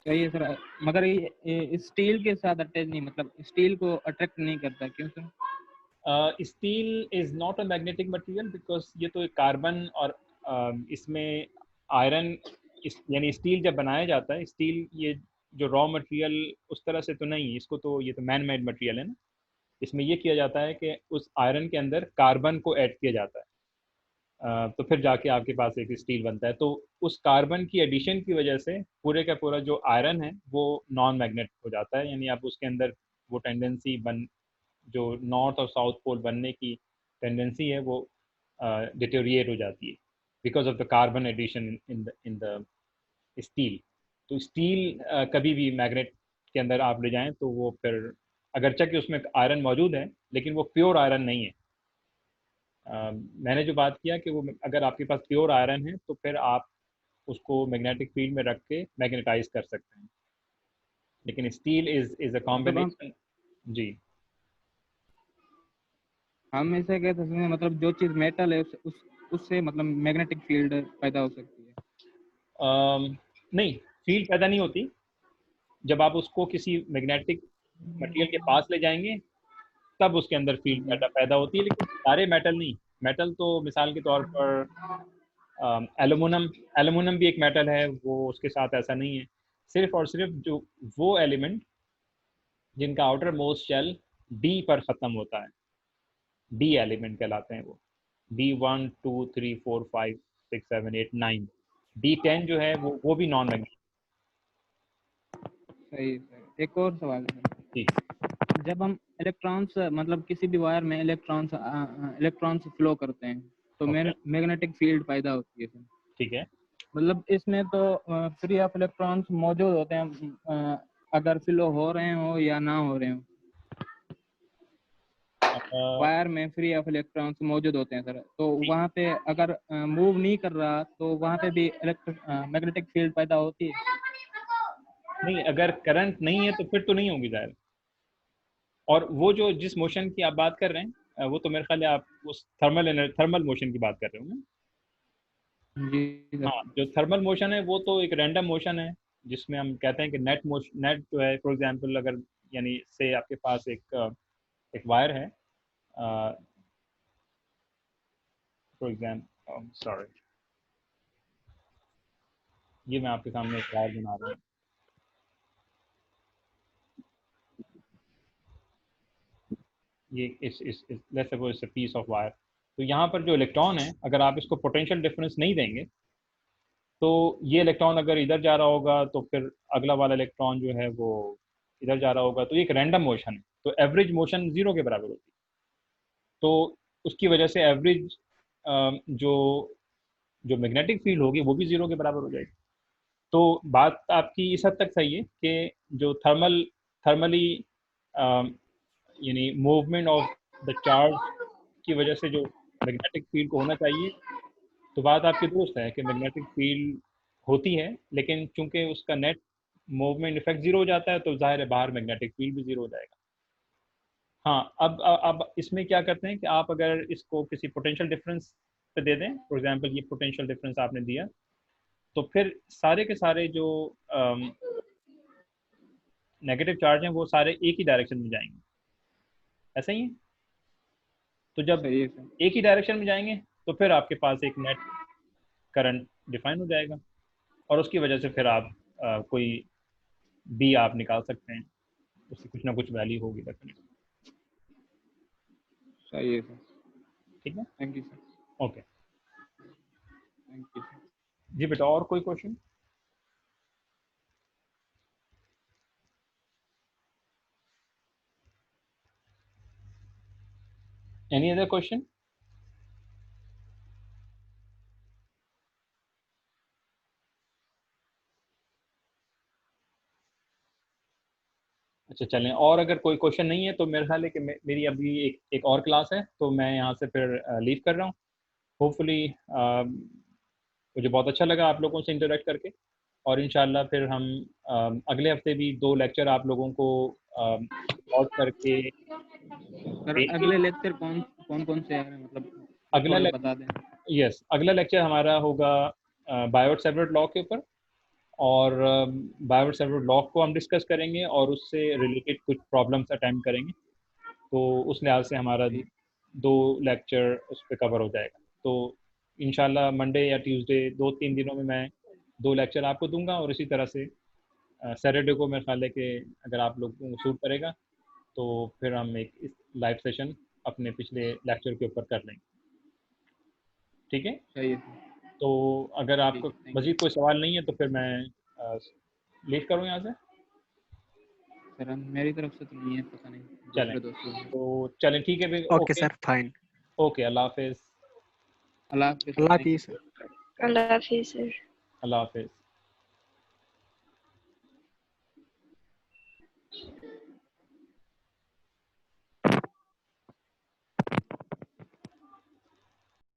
सही है सर, मगर ये स्टील के साथ अटैच नहीं, मतलब स्टील को अट्रैक्ट नहीं करता, क्यों sir? Steel is not a magnetic material because ये तो एक कार्बन और इसमें आयरन, यानी स्टील जब बनाया जाता है, स्टील ये जो रॉ मटेरियल उस तरह से तो नहीं है, इसको तो ये तो मैन मेड मटेरियल है ना। इसमें ये किया जाता है कि उस आयरन के अंदर कार्बन को ऐड किया जाता है, तो फिर जाके आपके पास एक स्टील बनता है। तो उस कार्बन की एडिशन की वजह से पूरे का पूरा जो आयरन है वो नॉन मैग्नेट हो जाता है, यानी आप उसके अंदर वो टेंडेंसी जो नॉर्थ और साउथ पोल बनने की टेंडेंसी है वो डिटेरिएट हो जाती है because of the carbon addition in the steel. तो स्टील कभी भी मैग्नेट के अंदर आप ले जाएं तो वो फिर अगरचे कि उसमें आयरन मौजूद है लेकिन वो प्योर आयरन नहीं है। मैंने जो बात किया कि वो अगर आपके पास प्योर आयरन है तो फिर आप उसको मैग्नेटिक फील्ड में रख के मैग्नेटाइज कर सकते हैं, लेकिन स्टील इज अ कॉम्बिनेशन। जी, हम इसे कह सकते हैं मतलब जो चीज मेटल है उससे मतलब मैग्नेटिक फील्ड पैदा हो सकती है। नहीं, फील्ड पैदा नहीं होती। जब आप उसको किसी मैग्नेटिक मटेरियल के पास ले जाएंगे तब उसके अंदर फील्ड पैदा होती है, लेकिन सारे मेटल नहीं। मेटल तो मिसाल के तौर पर एलुमिनियम भी एक मेटल है, वो उसके साथ ऐसा नहीं है। सिर्फ और सिर्फ जो वो एलिमेंट जिनका आउटर मोस्ट शेल डी पर ख़त्म होता है, डी एलिमेंट कहलाते हैं वो। D1 2 3 4 5 6 7 8 9, D10 जो है वो भी नॉन मैग्नेटिक। सही सही। एक और सवाल है जी, जब हम इलेक्ट्रॉन्स मतलब किसी भी वायर में इलेक्ट्रॉन्स फ्लो करते हैं तो मैग्नेटिक फील्ड पैदा होती है सर। ठीक है। मतलब इसमें तो फ्री ऑफ इलेक्ट्रॉन्स मौजूद होते हैं अगर फ्लो हो रहे हो या ना हो रहे हो। वायर में फ्री ऑफ इलेक्ट्रॉन्स मौजूद होते हैं सर, तो वहाँ पे अगर मूव नहीं कर रहा तो वहाँ पे भी मैग्नेटिक फील्ड पैदा होती है? नहीं, अगर करंट नहीं है तो फिर तो नहीं होगी ज़ाहिर। और वो जो जिस मोशन की आप बात कर रहे हैं वो तो मेरे ख्याल है आप उस थर्मल मोशन की बात कर रहे हो ना? जी हाँ, जो थर्मल मोशन है वो तो एक रैंडम मोशन है, जिसमें हम कहते हैं कि नेट जो है, फॉर एग्जांपल अगर यानी से आपके पास एक वायर है, फॉर एग्जांपल सॉरी, ये मैं आपके सामने एक वायर बना रहा हूँ। ये let's suppose it's a piece of wire. तो यहाँ पर जो इलेक्ट्रॉन है, अगर आप इसको पोटेंशियल डिफरेंस नहीं देंगे तो ये इलेक्ट्रॉन अगर इधर जा रहा होगा तो फिर अगला वाला इलेक्ट्रॉन जो है वो इधर जा रहा होगा, तो ये एक रैंडम मोशन है, तो एवरेज मोशन 0 के बराबर होती है। तो उसकी वजह से एवरेज जो जो मैग्नेटिक फील्ड होगी वो भी 0 के बराबर हो जाएगी। तो बात आपकी इस हद तक सही है कि जो थर्मली यानी मूवमेंट ऑफ द चार्ज की वजह से जो मैग्नेटिक फील्ड को होना चाहिए, तो बात आपकी दुरुस्त है कि मैग्नेटिक फील्ड होती है, लेकिन चूंकि उसका नेट मूवमेंट इफेक्ट 0 हो जाता है तो जाहिर है बाहर मैग्नेटिक फील्ड भी 0 हो जाएगा। हाँ, अब इसमें क्या करते हैं कि आप अगर इसको किसी पोटेंशियल डिफरेंस पे दे दें, फॉर एग्जांपल ये पोटेंशियल डिफरेंस आपने दिया, तो फिर सारे के सारे जो नेगेटिव चार्ज हैं वो सारे एक ही डायरेक्शन में जाएंगे, ऐसा ही है। तो जब एक ही डायरेक्शन में जाएंगे तो फिर आपके पास एक नेट करंट डिफाइन हो जाएगा, और उसकी वजह से फिर आप कोई बी आप निकाल सकते हैं, उसकी कुछ ना कुछ वैल्यू होगी डेफिनेटली। सही है सर। ठीक है, thank you sir. Okay, thank you sir. जी बेटा, और कोई क्वेश्चन? Any other question? अच्छा चलें, और अगर कोई क्वेश्चन नहीं है तो मेरे ख्याल है कि मेरी अभी एक और क्लास है, तो मैं यहाँ से फिर लीव कर रहा हूँ। होपफुली मुझे बहुत अच्छा लगा आप लोगों से इंटरेक्ट करके, और इंशाल्लाह फिर हम अगले हफ्ते भी 2 लेक्चर आप लोगों को रिकॉर्ड करके। सर अगले लेक्चर कौन कौन से आ रहे हैं, मतलब अगला बता दें। यस, अगला लेक्चर हमारा होगा बायोट सेवरेट लॉ के ऊपर, और बायोट सेवरेट लॉ को हम डिस्कस करेंगे और उससे रिलेटेड कुछ प्रॉब्लम्स अटेम्प्ट करेंगे। तो उस लिहाज से हमारा 2 लेक्चर उस पर कवर हो जाएगा। तो इंशाल्लाह मंडे या ट्यूसडे 2-3 दिनों में मैं 2 लेक्चर आपको दूंगा, और इसी तरह से सैटरडे को मेरे ख्याल है कि अगर आप लोग को सूट करेगा तो फिर हम एक इस लाइव सेशन अपने पिछले लेक्चर के ऊपर कर लेंगे। ठीक है, सही है। तो अगर आपको मज़ीद कोई सवाल नहीं है तो फिर मैं लीव करूँ यहाँ से? सर मेरी तरफ से तो नहीं है, पता नहीं चलें, दोस्तों से। तो चलें, ठीक है, ओके सर, फाइन। ओके, अल्लाह हाफिज़। अल्लाह हाफिज़। अल्लाह हाफिज़। अल्लाह हाफिज़ सर। अल्लाह हाफिज़।